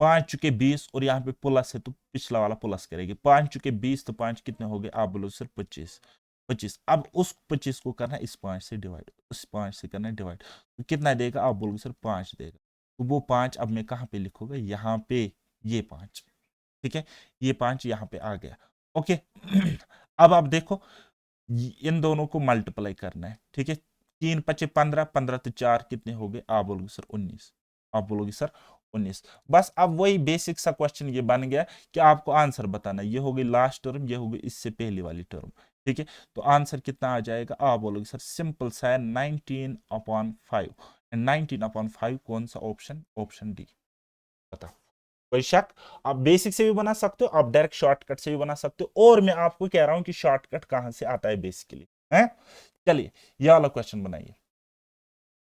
5 चुके 20 और यहाँ पे प्लस है तो पिछला वाला प्लस करेगी। 5 चुके 20 तो 5 कितने हो गए? आप बोलो सर 25। 25, अब उस 25 को करना है इस 5 से डिवाइड, उस 5 से करना है डिवाइड, तो कितना देगा? आप बोलोगे सर 5 देगा। तो वो 5 अब मैं कहाँ पे लिखूंगा? यहाँ पे, ये 5। ठीक है, ये 5 यहाँ पे आ गया। ओके अब आप देखो इन दोनों को मल्टीप्लाई करना है। ठीक है, 3 5 15, 15 तो 4 कितने हो गए? आप बोलोगे सर 19। आप बोलोगे सर 19। बस अब वही बेसिक सा क्वेश्चन ये बन गया कि आपको आंसर बताना है। ये हो गई लास्ट टर्म, ये हो गई इससे पहली वाली टर्म। ठीक है, तो आंसर कितना आ जाएगा? आप बोलोगे सर सिंपल सा है 19/5। 19/5 कौन सा ऑप्शन? Option D. बताओ, कोई शक? आप बेसिक से भी बना सकते हो, आप डायरेक्ट शॉर्टकट से भी बना सकते हो, और मैं आपको कह रहा हूं कि शॉर्टकट कहां से आता है बेसिकली है। चलिए ये वाला क्वेश्चन बनाइए।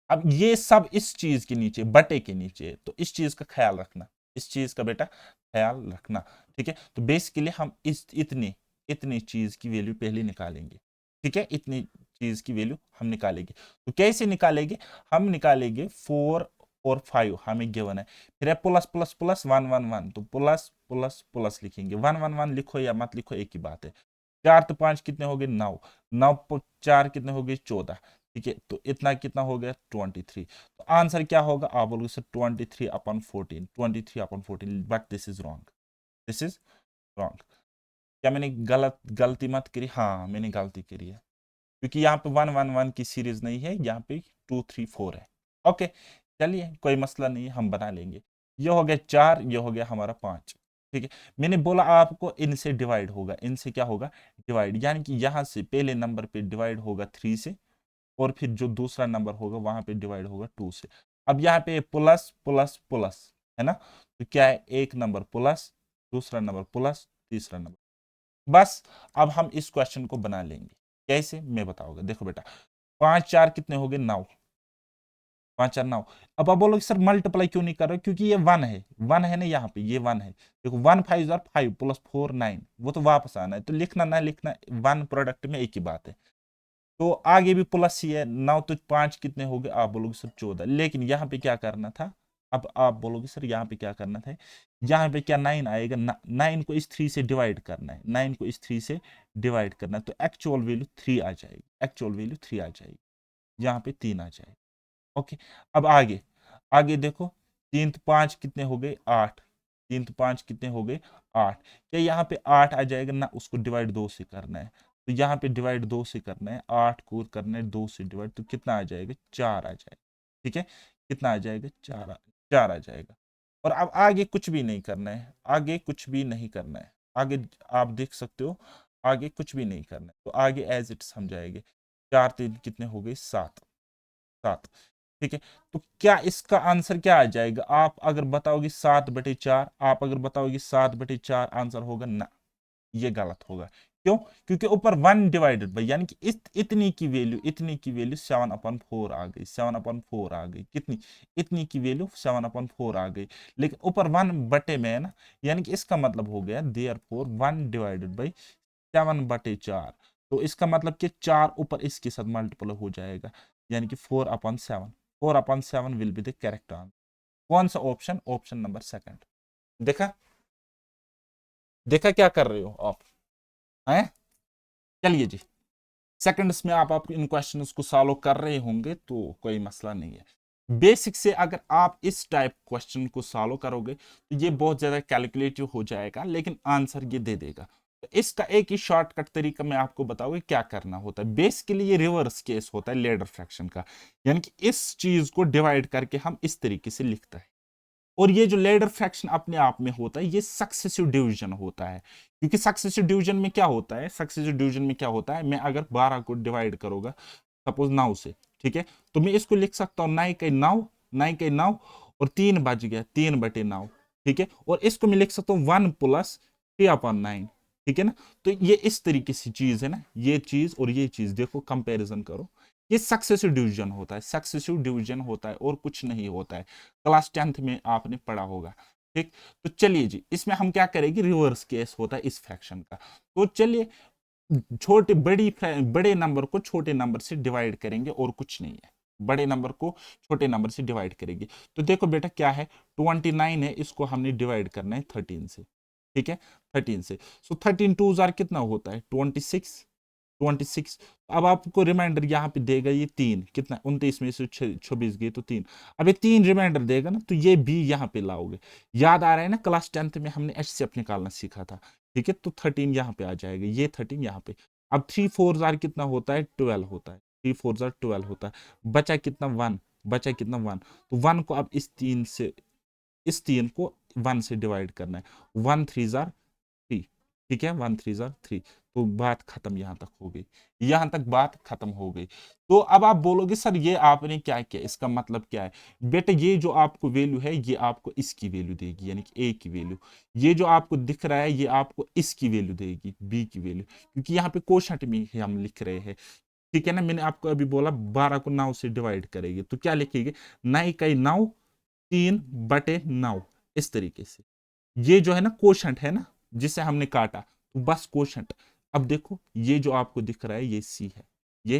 अब ये सब इस चीज के नीचे, बटे के नीचे है, तो इस चीज का ख्याल रखना, इस चीज का बेटा ख्याल रखना। ठीक है, तो बेसिकली हम इस इतनी इतनी चीज की वैल्यू पहले निकालेंगे। ठीक है, इतनी चीज की वैल्यू हम निकालेंगे। तो कैसे निकालेंगे? हम निकालेंगे 4 और 5 हमें गिवन है, फिर है प्लस प्लस प्लस 1 1 1, तो प्लस प्लस प्लस लिखेंगे। 1 1 1 लिखो या मत लिखो एक ही बात है। 4 तो 5 कितने हो गए? 9। 9 4 कितने हो गए? 14। ठीक है, तो इतना कितना हो गया? 23। तो आंसर क्या होगा? आप बोलोगे sir 23/14, 23/14, but this is wrong, this is wrong. क्या मैंने गलती मत करी? हाँ मैंने गलती करी है, क्योंकि यहाँ पे 1 1 1 की सीरीज नहीं है, यहाँ पे 2 3 4 है। ओके, चलिए कोई मसला नहीं है, हम बना लेंगे। ये हो गया 4, ये हो गया हमारा 5। ठीक है, मैंने बोला आपको इनसे डिवाइड होगा, इनसे क्या होगा? डिवाइड, यानी कि यहाँ से पहले नंबर पे डिवाइड होगा 3 से, और फिर जो दूसरा नंबर होगा वहां पे डिवाइड होगा 2 से। अब यहाँ पे प्लस प्लस प्लस है ना, तो क्या है? एक नंबर प्लस, दूसरा नंबर प्लस, तीसरा नंबर। बस अब हम इस क्वेश्चन को बना लेंगे। कैसे मैं बताऊंगा, देखो बेटा 5 4 कितने हो गए? 9। 5 4 9। अब आप बोलोगे सर मल्टीप्लाई क्यों नहीं कर रहे? क्योंकि ये 1 है, 1 है ना, यहाँ पे ये 1 है। देखो 1 5 5 प्लस 4 9, वो तो वापस आना है, तो लिखना ना लिखना 1 प्रोडक्ट में एक ही बात है। तो आगे भी प्लस ही है। 9 तो 5 कितने हो गए? आप बोलोगे सर 14, लेकिन यहाँ पे क्या करना था? अब आप बोलोगे सर यहाँ पे क्या करना था? यहाँ पे क्या 9 आएगा? 9 को इस 3 से डिवाइड करना है, 9 को इस 3 से डिवाइड करना है, तो एक्चुअल वैल्यू 3 आ जाएगी, एक्चुअल वैल्यू 3 आ जाएगी, यहाँ पे 3 आ जाएगी। ओके, अब आगे, आगे देखो 3 तो 5 कितने हो गए? 8। 3 तो 5 कितने हो गए? 8। क्या यहाँ पे 8 आ जाएगा? ना, उसको डिवाइड 2 से करना है, तो यहाँ पे डिवाइड 2 से करना है, 8 को करना है 2 से डिवाइड, तो कितना आ जाएगा? 4 आ जाएगा। ठीक है, कितना आ जाएगा? 4 आ जाएगा। और अब आगे कुछ भी नहीं करना है, आगे कुछ भी नहीं करना है, आगे आप देख सकते हो, आगे कुछ भी नहीं करना है, तो आगे एज इट समझाएंगे। 4 3 कितने हो गए? 7। 7। ठीक है, तो क्या इसका आंसर क्या आ जाएगा? आप अगर बताओगे 7/4, आप अगर बताओगे 7/4 आंसर होगा ना, ये गलत होगा। क्यों? क्योंकि ऊपर 1 डिवाइडेड बाई, यानी कि इतनी की वैल्यू, इतनी की वैल्यू 7/4 आ गई, 7/4 आ गई। कितनी? इतनी की वैल्यू 7/4 आ गई, लेकिन ऊपर 1 बटे में है ना, यानी कि इसका मतलब हो गया देयरफॉर 1 डिवाइडेड बाई 7/4। तो इसका मतलब कि 4 ऊपर इसके साथ मल्टीपल हो जाएगा, यानी कि 4/7। 4/7 will be the correct answer. कौन सा ऑप्शन? Option number second. देखा, देखा क्या कर रहे हो आप हैं? चलिए जी, सेकंड्स में आप इन क्वेश्चंस को सॉल्व कर रहे होंगे, तो कोई मसला नहीं है। बेसिक से अगर आप इस टाइप क्वेश्चन को सॉल्व करोगे तो ये बहुत ज्यादा कैलकुलेटिव हो जाएगा, लेकिन आंसर ये दे देगा। तो इसका एक ही शॉर्टकट तरीका मैं आपको बताऊंगा क्या करना होता है। बेसिकली ये रिवर्स केस होता है लेडर फ्रैक्शन का, यानी कि इस चीज को डिवाइड करके हम इस तरीके से लिखते हैं। और ये जो लेडर फ्रैक्शन अपने आप में होता है, ये सक्सेसिव डिवीजन होता है। क्योंकि सक्सेसिव डिवीजन में क्या होता है? सक्सेसिव डिवीजन में क्या होता है? मैं अगर 12 को डिवाइड करूंगा सपोज 9 से, ठीक है, तो मैं इसको लिख सकता हूं 9 के 9, 9 के 9, और 3 बच गया 3/9, ठीक है। और इसको मैं लिख सकता हूँ 1 + 3/9, ठीक है ना। तो ये इस तरीके से चीज है ना, ये चीज और ये चीज देखो, कंपैरिजन करो। ये सक्सेसिव डिवीजन होता है, सक्सेसिव डिवीजन होता है और कुछ नहीं होता है। क्लास 10th में आपने पढ़ा होगा, ठीक। तो चलिए जी, इसमें हम क्या करेंगे, रिवर्स केस होता है इस फ्रैक्शन का। तो चलिए, बड़े नंबर को छोटे नंबर से डिवाइड करेंगे और कुछ नहीं है, बड़े नंबर को छोटे नंबर से डिवाइड करेंगे। तो देखो बेटा क्या है, 29 है, इसको हमने डिवाइड करना है 13 से, ठीक है, 13 से। सो 13 2 कितना होता है, 26, 26। अब आपको रिमाइंडर यहाँ पे देगा ये 3, कितना 29 में से 26 गए तो 3। अब ये 3 रिमाइंडर देगा ना, तो ये भी यहाँ पे लाओगे। याद आ रहा है ना, क्लास 10th में हमने HCF निकालना सीखा था, ठीक है। तो 13 यहाँ पे आ जाएगा, ये 13 यहाँ पे। अब 3 4 कितना होता है, 12 होता है, 3 4 12 होता है। बचा कितना, 1, बचा कितना 1। तो 1 को अब इस 3 को 1 से डिवाइड करना है। 1 3 3, ठीक है, 1 3 3। तो बात खत्म, यहां तक हो गई, यहां तक बात खत्म हो गई। तो अब आप बोलोगे सर ये आपने क्या किया, इसका मतलब क्या है। बेटा ये जो आपको वैल्यू है, ये आपको इसकी वैल्यू देगी, यानी कि ए की वैल्यू। ये जो आपको दिख रहा है, ये आपको इसकी वैल्यू देगी, बी की वैल्यू, क्योंकि यहाँ पे कोशंट में ही हम लिख रहे हैं, ठीक है ना। मैंने आपको अभी बोला 12 को 9 से डिवाइड करेंगे, तो क्या लिखेंगे, 9 3/9, इस तरीके से। ये जो है ना कोशंट है ना, जिसे हमने काटा, तो बस कोशंट। अब देखो ये जो आपको दिख रहा है, ये सी है, ये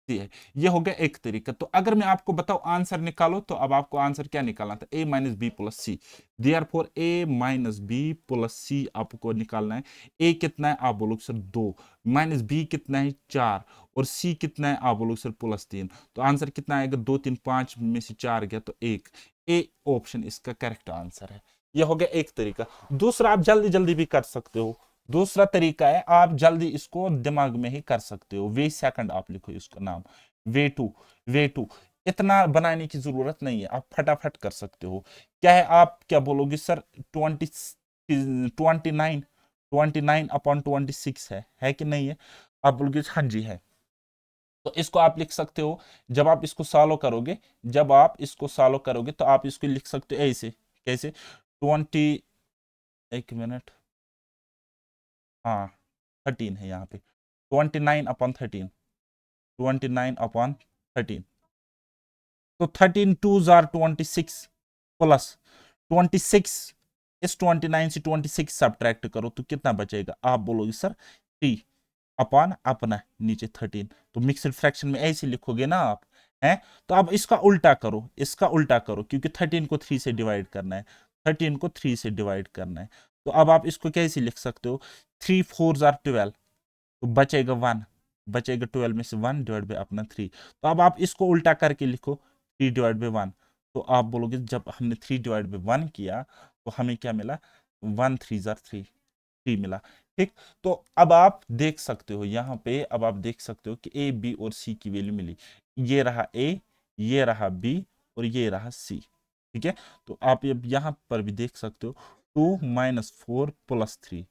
सी है। ये हो गया एक तरीका। तो अगर मैं आपको बताऊं आंसर निकालो, तो अब आपको आंसर क्या निकालना था, a - b + c। Therefore a - b + c आपको निकालना है। a कितना है, आप बोलोगे सर 2, -b कितना है 4, और c कितना है, आप बोलोगे सर +3। तो आंसर कितना आएगा, 2 3 5 में से 4 गया तो 1। ए ऑप्शन इसका करेक्ट आंसर है। यह हो गया एक तरीका। दूसरा आप जल्दी जल्दी भी कर सकते हो, दूसरा तरीका है, आप जल्दी इसको दिमाग में ही कर सकते हो। वे सेकंड आप लिखो इसका नाम, वे टू। इतना बनाने की जरूरत नहीं है, आप फटाफट कर सकते हो। क्या है, आप क्या बोलोगे सर, 29 है कि नहीं है। आप बोलोगे हाँ जी है। तो इसको आप लिख सकते हो, जब आप इसको सॉल्व करोगे, जब आप इसको सॉल्व करोगे तो आप इसको लिख सकते हो ऐसे, कैसे, 20, एक मिनट, हाँ 13 है यहाँ पे, 29/13, 29/13। तो 13 2 26 प्लस 26, इस 29 से 26 सब्ट्रैक्ट करो तो कितना बचेगा, आप बोलोगे सर 3 अपॉन अपना नीचे 13। तो मिक्सड फ्रैक्शन में ऐसे लिखोगे ना आप, हैं। तो अब इसका उल्टा करो, इसका उल्टा करो, क्योंकि 13 को 3 से डिवाइड करना है, 13 को 3 से डिवाइड करना है। तो अब आप इसको कैसे लिख सकते हो, 3 4 12, तो बचेगा 1, बचेगा 12 में से 1 डिवाइड बाई अपना 3। तो अब आप इसको उल्टा करके लिखो, 3 डिवाइड बाई 1। तो आप बोलोगे जब हमने 3 डिवाइड बाई 1 किया, तो हमें क्या मिला, 1 3 3 मिला, ठीक। तो अब आप देख सकते हो यहाँ पे, अब आप देख सकते हो कि ए बी और सी की वैल्यू मिली। ये रहा ए, ये रहा बी, और ये रहा सी, ठीक है। तो आप यहाँ पर भी देख सकते हो, 2 - 4 + 3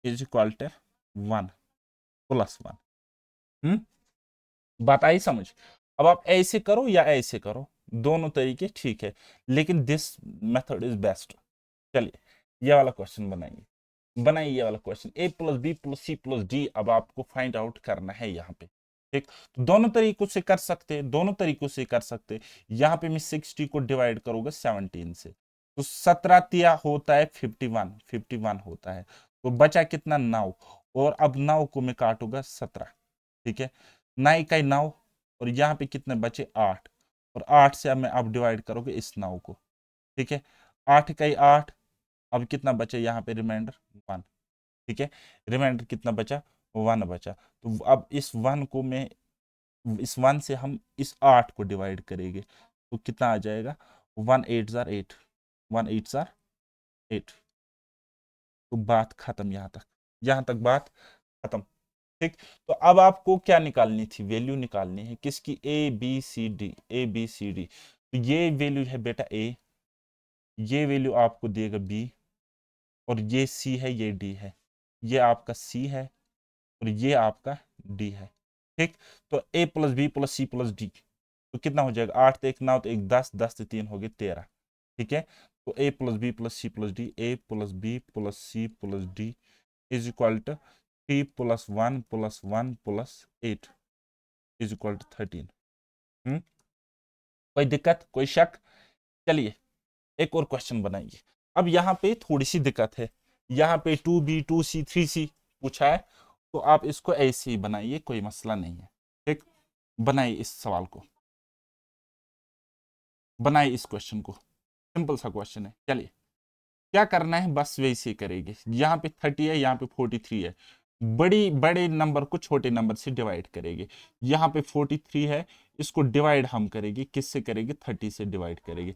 इज इक्वल टू 1 + 1। बात आई समझ। अब आप ऐसे करो या ऐसे करो, दोनों तरीके ठीक है, लेकिन दिस मेथड इज बेस्ट। चलिए ये वाला क्वेश्चन बनाइए, बनाइए ये वाला question, a + b + c + d। अब आपको फाइंड आउट करना है यहाँ पे, ठीक। तो दोनों तरीकों से कर सकते हैं, दोनों तरीकों से कर सकते हैं। यहाँ पे मैं 60 को डिवाइड करूंगा 17 से, तो 17 तिया होता है 51, 51 होता है। तो बचा कितना, 9। और अब 9 को मैं काटूंगा 17, ठीक है, 9 और यहाँ पे कितने बचे, 8। और 8 से अब मैं अब डिवाइड करोगे इस 9 को, ठीक है, 8 अब कितना बचा यहाँ पे, रिमाइंडर 1, ठीक है। रिमाइंडर कितना बचा, 1 बचा। तो अब इस 1 को मैं, इस 1 से हम इस 8 को डिवाइड करेंगे, तो कितना आ जाएगा, 1 8 8, 1 8 8। तो बात खत्म, यहाँ तक बात खत्म, ठीक। तो अब आपको क्या निकालनी थी, वैल्यू निकालनी है किसकी, A B C D, A B C D. तो ये वैल्यू है बेटा ए, ये वैल्यू आपको देगा बी, और ये सी है, ये डी है, ये आपका सी है, और ये आपका डी है, ठीक। तो a + b + c + d, तो कितना हो जाएगा, 8 तो 1 9 तो 1 10, 10 से 3 हो गए 13, ठीक है। तो a plus B plus C plus D, A plus B plus C plus D is equal to 3 plus 1 plus 1 plus 8 is equal to 13। कोई दिक्कत, कोई शक? चलिए एक और क्वेश्चन बनाइए। अब यहाँ पे थोड़ी सी दिक्कत है, यहाँ पे 2b 2c 3c पूछा है, तो आप इसको ऐसे ही बनाइए, कोई मसला नहीं है। ठीक, बनाइए इस सवाल को, बनाइए इस क्वेश्चन को, सिंपल सा क्वेश्चन है। चलिए क्या करना है, बस वैसे ही करेंगे। यहाँ पे 30 है, यहाँ पे 43 है, बड़े नंबर को छोटे नंबर से डिवाइड करेंगे। यहाँ पे 43 है, इसको डिवाइड हम करेंगे, किससे करेंगे, 30 से डिवाइड करेंगे।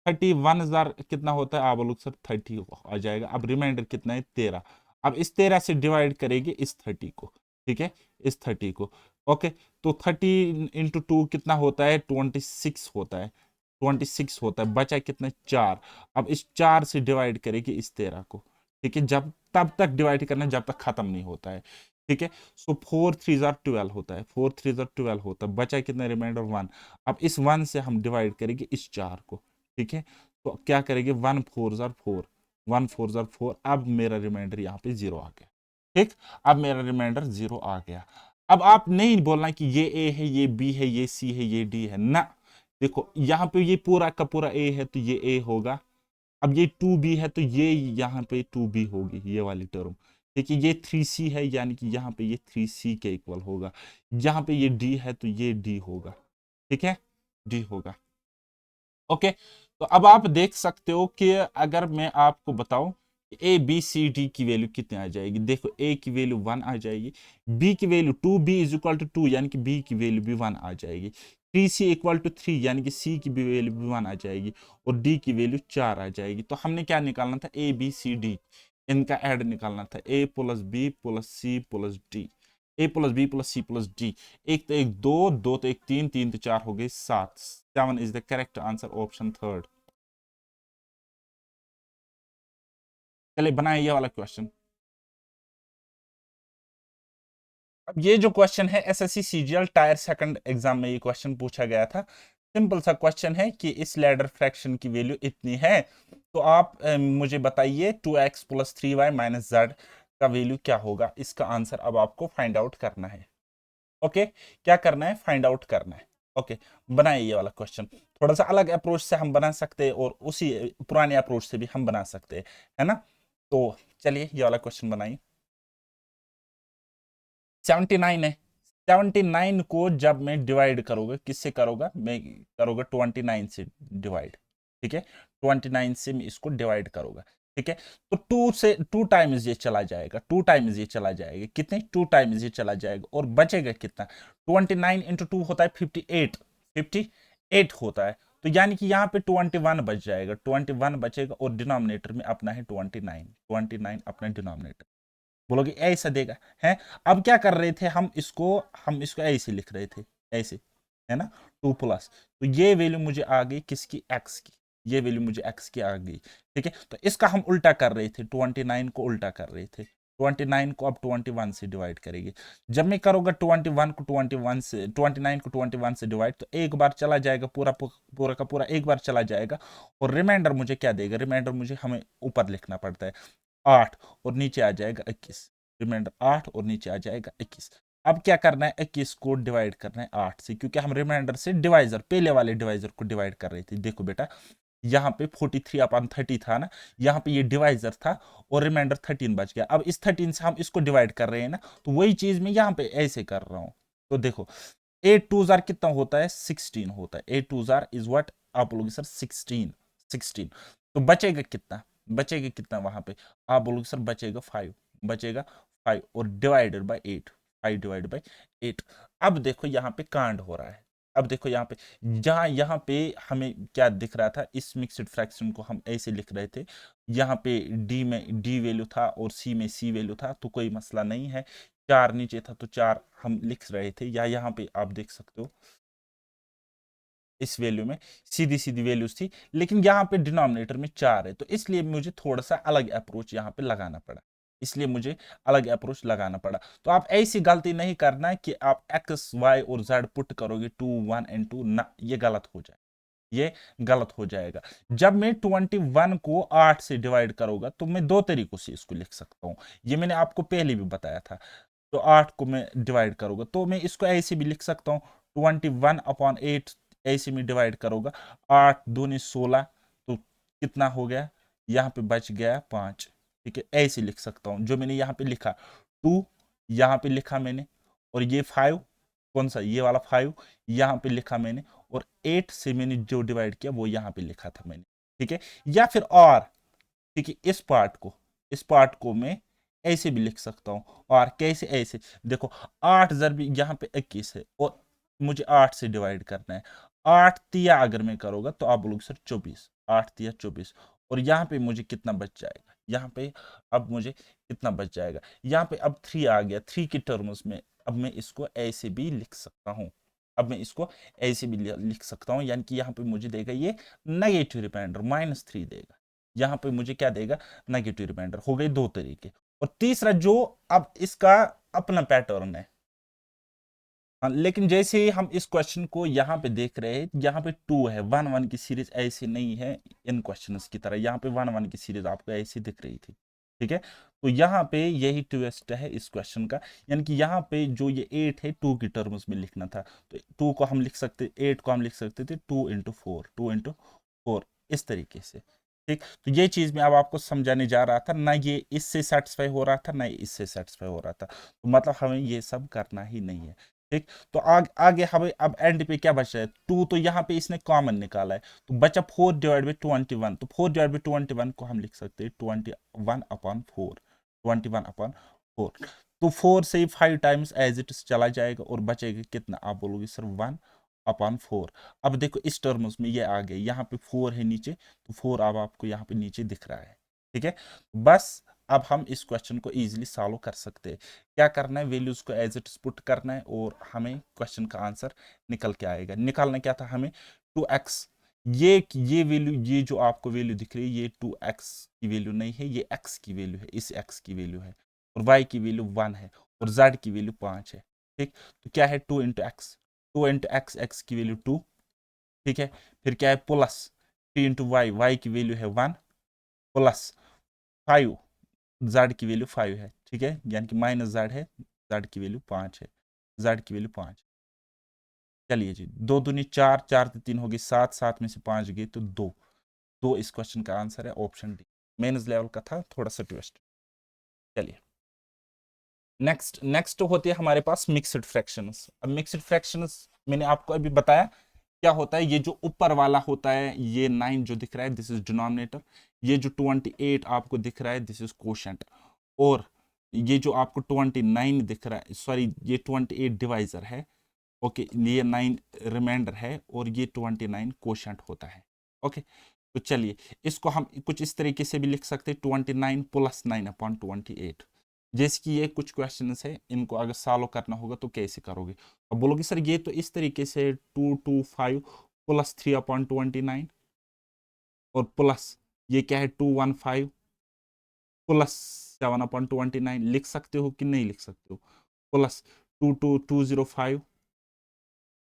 31,000 कितना होता है, आप बोलो सर 30 आ जाएगा। अब रिमाइंडर कितना है, 13। अब इस 13 से डिवाइड करेंगे इस 30 को, ठीक है, इस 30 को। ओके, तो 30 इंटू 2 कितना होता है, 26 होता है, 26 होता है। बचा कितना, 4। अब इस 4 से डिवाइड करेंगे इस 13 को, ठीक है, जब तब तक डिवाइड करना है जब तक खत्म नहीं होता है, ठीक है। सो 4 3 12 होता है, 4 3 12 होता है। बचा कितना, रिमाइंडर 1। अब इस 1 से हम डिवाइड करेंगे इस 4 को, ठीक है। तो क्या करेंगे, 1 4 4, 1 4 4। अब मेरा रिमाइंडर यहाँ पे 0 आ गया, ठीक। अब मेरा रिमाइंडर 0 आ गया। अब आप नहीं बोलना कि ये ए है, ये बी है, ये सी है, ये डी है ना। देखो यहाँ पे ये पूरा का पूरा ए है तो ये ए होगा। अब ये 2b है तो ये यहाँ पे 2b होगी, ये वाली टर्म। देखिए ये 3c है, यानी कि यहाँ पे ये 3c के इक्वल होगा। यहाँ पे ये d है तो ये d होगा, ठीक है, d होगा। ओके, तो अब आप देख सकते हो कि अगर मैं आपको बताऊं ए बी सी डी की वैल्यू कितनी आ जाएगी। देखो ए की वैल्यू 1 आ जाएगी, बी की value 2b is equal to 2, यानी कि बी की वैल्यू भी 1 आ जाएगी। 3c इक्वल टू 3, यानी कि सी की भी वैल्यू भी 1 आ जाएगी, और डी की वैल्यू 4 आ जाएगी। तो हमने क्या निकालना था, ए बी सी डी, इनका ऐड निकालना था, A plus B plus C plus D, A plus B plus C plus D. एक तो एक दो, दो तो एक तीन, तीन तो 4 हो गए 7। 7 is the correct answer, option third. चलिए बनाए ये वाला क्वेश्चन। अब ये जो क्वेश्चन है SSC CGL tyre second exam में ये क्वेश्चन पूछा गया था। सिंपल सा क्वेश्चन है कि इस लैडर फ्रैक्शन की वैल्यू इतनी है, तो आप मुझे बताइए 2x plus 3y minus Z का वैल्यू क्या होगा। इसका आंसर अब आपको फाइंड आउट करना है। ओके, क्या करना है, फाइंड आउट करना है। ओके, बनाइए ये वाला क्वेश्चन। थोड़ा सा अलग अप्रोच से हम बना सकते हैं और उसी पुराने अप्रोच से भी हम बना सकते हैं, है ना। तो चलिए ये वाला क्वेश्चन बनाइए। 79 है, 79 को जब मैं डिवाइड करूंगा, किससे करूंगा, मैं करूंगा 29 से डिवाइड, ठीक है। 29 से मैं इसको डिवाइड करूंगा, ठीक है। तो 2 से 2 टाइम्स ये चला जाएगा, 2 टाइम्स ये चला जाएगा, कितने, 2 टाइम्स ये चला जाएगा, और बचेगा कितना, 29 इंटू 2 होता है 58, 58 होता है। तो यानी कि यहाँ पे 21 बच जाएगा, 21 बचेगा, और डिनोमिनेटर में अपना है 29, 29 अपना डिनोमिनेटर। बोलोगे ऐसा देगा है। अब क्या कर रहे थे हम इसको ऐसे लिख रहे थे, ऐसे, है ना, 2 प्लस। तो ये वैल्यू मुझे आ गई किसकी, एक्स की, ये वैल्यू मुझे एक्स की आ गई, ठीक है। तो इसका हम उल्टा कर रहे थे, 29 को उल्टा कर रहे थे। 29 को अब 21 से डिवाइड करेंगे। जब मैं करूंगा 21 को 21 से, 29 को 21 से डिवाइड, तो एक बार चला जाएगा, पूरा का पूरा एक बार चला जाएगा, और रिमाइंडर मुझे क्या देगा, रिमाइंडर मुझे हमें ऊपर लिखना पड़ता है 8, और नीचे आ जाएगा 21। रिमाइंडर 8 और नीचे आ जाएगा 21। अब क्या करना है, 21 को डिवाइड करना है 8 से, क्योंकि हम रिमाइंडर से डिवाइजर, पहले वाले डिवाइजर को डिवाइड कर रहे थे। देखो बेटा, यहाँ पे 43/30 था ना, यहाँ पे ये डिवाइजर था, और रिमाइंडर 13 बच गया। अब इस 13 से हम इसको डिवाइड कर रहे हैं ना, तो वही चीज मैं यहाँ पे ऐसे कर रहा हूँ। तो देखो 8 2 कितना होता है, 16 होता है। 8 2 इज व्हाट, आप बोलोगे सर 16, 16। तो बचेगा कितना, बचेगा कितना वहां पे, आप बोलोगे सर बचेगा 5, बचेगा 5, और डिवाइडेड बाय 8, 5 डिवाइड बाय 8। अब देखो यहाँ पे कांड हो रहा है। अब देखो यहाँ पे, जहां यहाँ पे हमें क्या दिख रहा था, इस मिक्सड फ्रैक्शन को हम ऐसे लिख रहे थे, यहाँ पे डी में डी वैल्यू था और सी में सी वैल्यू था, तो कोई मसला नहीं है। 4 नीचे था तो 4 हम लिख रहे थे, या यहाँ पे आप देख सकते हो इस वैल्यू में सीधी सीधी वैल्यूज थी, लेकिन यहाँ पे डिनोमिनेटर में 4 है, तो इसलिए मुझे थोड़ा सा अलग अप्रोच यहाँ पे लगाना पड़ा, इसलिए मुझे अलग अप्रोच लगाना पड़ा। तो आप ऐसी गलती नहीं करना कि आप एक्स वाई और जेड पुट करोगे 2 1 एंड 2 ना, ये गलत हो जाए। ये गलत हो जाएगा। जब मैं 21 को 8 से डिवाइड करूंगा तो मैं दो तरीकों से इसको लिख सकता हूं, ये मैंने आपको पहले भी बताया था। तो 8 को मैं डिवाइड करूंगा तो मैं इसको ऐसे भी लिख सकता हूँ, 21/8 ऐसे में डिवाइड करूंगा, 8 दूनी 16, तो कितना हो गया, यहाँ पे बच गया 5। ठीक है, ऐसे लिख सकता हूँ जो मैंने यहाँ पे लिखा, 2 यहाँ पे लिखा मैंने, और ये 5, कौन सा, ये वाला 5 यहाँ पे लिखा मैंने, और 8 से मैंने जो डिवाइड किया वो यहाँ पे लिखा था मैंने। ठीक है, या फिर और, ठीक है, इस पार्ट को मैं ऐसे भी लिख सकता हूँ। और कैसे, ऐसे देखो, 8 ज़रब यहाँ पे 21 है और मुझे 8 से डिवाइड करना है, 8 तिया अगर मैं करूँगा तो आप बोलोगे सर 24, 8 तिया 24, और यहाँ पे मुझे कितना बच जाएगा, यहाँ पे अब मुझे कितना बच जाएगा, यहाँ पे अब 3 आ गया, 3 के टर्म्स में अब मैं इसको ऐसे भी लिख सकता हूँ, अब मैं इसको ऐसे भी लिख सकता हूँ, यानी कि यहाँ पे मुझे देगा ये नेगेटिव रिमाइंडर -3 देगा, यहाँ पे मुझे क्या देगा, नेगेटिव रिमाइंडर। हो गए दो तरीके। और तीसरा जो, अब इसका अपना पैटर्न है, हाँ, लेकिन जैसे ही हम इस क्वेश्चन को यहाँ पे देख रहे हैं, यहाँ पे 2 है, 1 1 की सीरीज ऐसी नहीं है इन क्वेश्चंस की तरह, यहाँ पे 1 1 की सीरीज आपको ऐसी दिख रही थी। ठीक है, तो यहाँ पे यही ट्विस्ट है इस क्वेश्चन का, यानी कि यहाँ पे जो ये 8 है 2 की टर्म्स में लिखना था, तो 2 को हम लिख सकते, 8 को हम लिख सकते थे 2 into 4 इस तरीके से। ठीक, तो ये चीज मैं अब आपको समझाने जा रहा था, ना ये इससे सेटिस्फाई हो रहा था, ना इससे सेटिस्फाई हो रहा था, तो मतलब हमें ये सब करना ही नहीं है। ठीक, तो आगे हमें अब एंड पे क्या बच रहा है, 2 तो यहाँ पे इसने कॉमन निकाला है, तो बचा 4/21, तो 4/21 को हम लिख सकते हैं 21/4, 21/4, तो 4 से 5 टाइम्स एज इट चला जाएगा और बचेगा कितना, आप बोलोगे सर 1/4। अब देखो इस टर्म्स में ये आ गए, यहाँ पे 4 है नीचे, तो 4 अब आपको यहाँ पे नीचे दिख रहा है। ठीक है, बस अब हम इस क्वेश्चन को इजीली सॉल्व कर सकते हैं। क्या करना है, वैल्यूज को एज इट पुट करना है और हमें क्वेश्चन का आंसर निकल के आएगा। निकालना क्या था हमें, 2x, ये वैल्यू, ये जो आपको वैल्यू दिख रही है ये 2x की वैल्यू नहीं है, ये x की वैल्यू है, इस x की वैल्यू है, और y की वैल्यू 1 है, और z की वैल्यू 5 है। ठीक, तो क्या है 2 into x, 2 into x, x की वैल्यू 2। ठीक है, फिर क्या है प्लस 3 इंटू वाई, वाई की वैल्यू है 1, प्लस 5, जेड की वैल्यू 5 है। ठीक है, यानी कि माइनस जेड है, जेड की वैल्यू 5 है, जेड की वैल्यू 5। चलिए जी, 2 दूनी 4, 4 से 3 हो गई 7, 7 में से 5 गए तो 2, दो इस क्वेश्चन का आंसर है, ऑप्शन डी। मेंस लेवल का था, थोड़ा सा ट्विस्ट। चलिए नेक्स्ट, नेक्स्ट होती है हमारे पास मिक्स्ड फ्रैक्शंस। अब मिक्स्ड फ्रैक्शंस मैंने आपको अभी बताया क्या होता है, ये जो ऊपर वाला होता है ये 9 जो दिख रहा है दिस इज डिनोमिनेटर, ये जो 28 आपको दिख रहा है दिस इज कोशेंट, और ये जो आपको 29 दिख रहा है, सॉरी ये 28 डिवाइजर है, ओके, ये 9 रिमाइंडर है, और ये 29 कोशेंट होता है। ओके, तो चलिए इसको हम कुछ इस तरीके से भी लिख सकते हैं, 29 + 9/28। जैसे कि ये कुछ क्वेश्चंस है, इनको अगर सॉल्व करना होगा तो कैसे करोगे, अब बोलोगे सर ये तो इस तरीके से 225 + 3/29, और प्लस ये क्या है 215 + 7/29 लिख सकते हो कि नहीं लिख सकते हो, प्लस 22205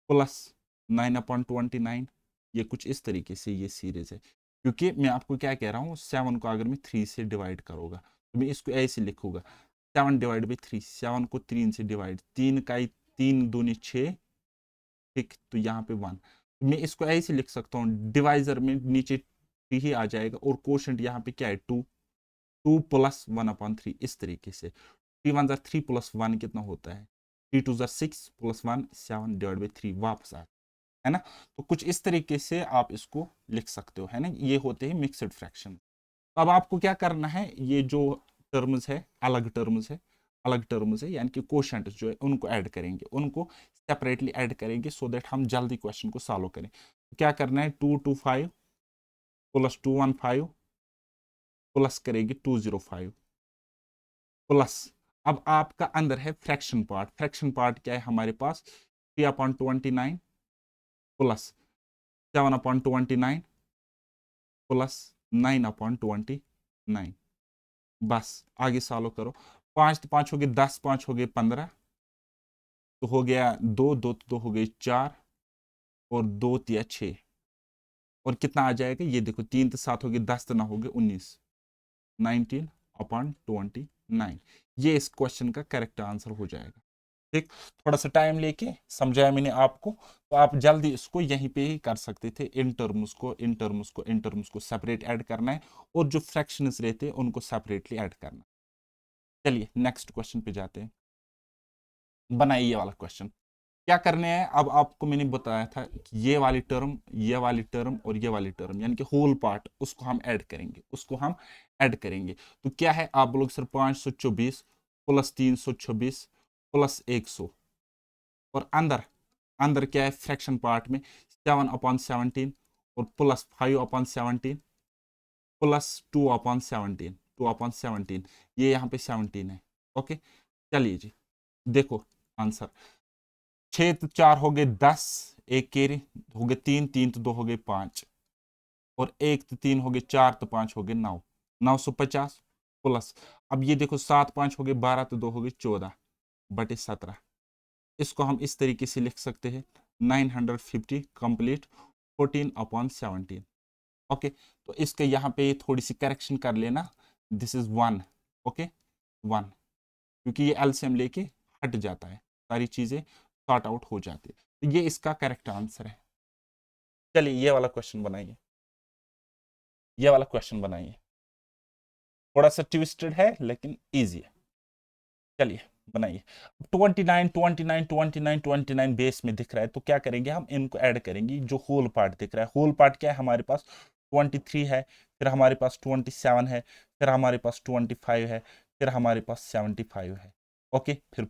+ 9/29, ये कुछ इस तरीके से ये सीरीज है। क्योंकि मैं आपको क्या कह रहा हूँ, 7 को अगर मैं 3 से डिवाइड करूंगा तो मैं इसको ऐसे लिखूंगा, 7/3, 7 को 3 से डिवाइड, 3 का 3 दूनी 6, ठीक, तो यहाँ पे 1, मैं इसको ऐसे लिख सकता हूँ, डिवाइजर में नीचे 3 ही आ जाएगा, और कोशेंट यहाँ पे क्या है 2, 2 + 1/3 इस तरीके से, 3 1 3 + 1 कितना होता है, 3 2 6 + 1 7/3 वापस आ, है ना। तो कुछ इस तरीके से आप इसको लिख सकते हो, है ना, ये होते हैं मिक्सड फ्रैक्शन। अब आपको क्या करना है, ये जो टर्म्स है अलग टर्म्स है, अलग टर्म्स है, यानी कि कोशेंट जो है उनको ऐड करेंगे, उनको सेपरेटली ऐड करेंगे, सो दैट हम जल्दी क्वेश्चन को सॉल्व करें। क्या करना है, 225 + 215 प्लस करेंगे 205 प्लस, अब आपका अंदर है फ्रैक्शन पार्ट, फ्रैक्शन पार्ट क्या है हमारे पास, 3/29 प्लस 7/29 प्लस 9/29, बस आगे सॉल्व करो, 5 तो 5 हो गए 10, 5 हो गए 15, तो हो गया 2 2 2 हो गए 4, और 2 3 6, और कितना आ जाएगा, ये देखो 3 तो 7 हो गए, 10 तो ना हो गए 19, 19/29। ये इस क्वेश्चन का करेक्ट आंसर हो जाएगा। ठीक, थोड़ा सा टाइम लेके समझाया मैंने आपको, तो आप जल्दी इसको यहीं पे ही कर सकते थे। इन टर्म्स को सेपरेट ऐड करना है, और जो फ्रैक्शंस रहते हैं उनको सेपरेटली ऐड करना है। चलिए नेक्स्ट क्वेश्चन पे जाते हैं। बनाइए ये वाला क्वेश्चन। क्या करने हैं, अब आपको मैंने बताया था कि ये वाली टर्म, ये वाली टर्म और ये वाली टर्म, यानी कि होल पार्ट, उसको हम ऐड करेंगे। तो क्या है, आप बोलोगे सर 524 प्लस 326 प्लस 100, और अंदर अंदर क्या है फ्रैक्शन पार्ट में, 7/17 और प्लस 5/17 प्लस 2/17, ये यहाँ पे 17 है। ओके, चलिए जी, देखो आंसर। 6 तो 4 हो गए 10, एक केरी हो गए 3, 3 तो 2 हो गए 5, और 1 तो 3 हो गए 4 तो 5 हो गए 9, 950 प्लस, अब ये देखो 7 5 हो गए 12 तो 2 हो गए 14/17। इसको हम इस तरीके से लिख सकते हैं, 950 कंप्लीट 14/17। ओके, तो इसके यहाँ पे थोड़ी सी करेक्शन कर लेना, दिस इज 1। ओके, 1, क्योंकि ये एलसीएम लेके हट जाता है, सारी चीजें सॉर्ट आउट हो जाती है। तो ये इसका करेक्ट आंसर है। चलिए ये वाला क्वेश्चन बनाइए, ये वाला क्वेश्चन बनाइए, थोड़ा सा ट्विस्टेड है लेकिन इजी है। चलिए बनाइए। 29 बेस में दिख रहा है, तो क्या करेंगे, हम इनको ऐड करेंगे। जो होल पार्ट दिख रहा है, होल पार्ट क्या है हमारे पास, 23 है, फिर हमारे पास 27 है, फिर हमारे पास 25 है, फिर हमारे पास 75 है। ओके, फिर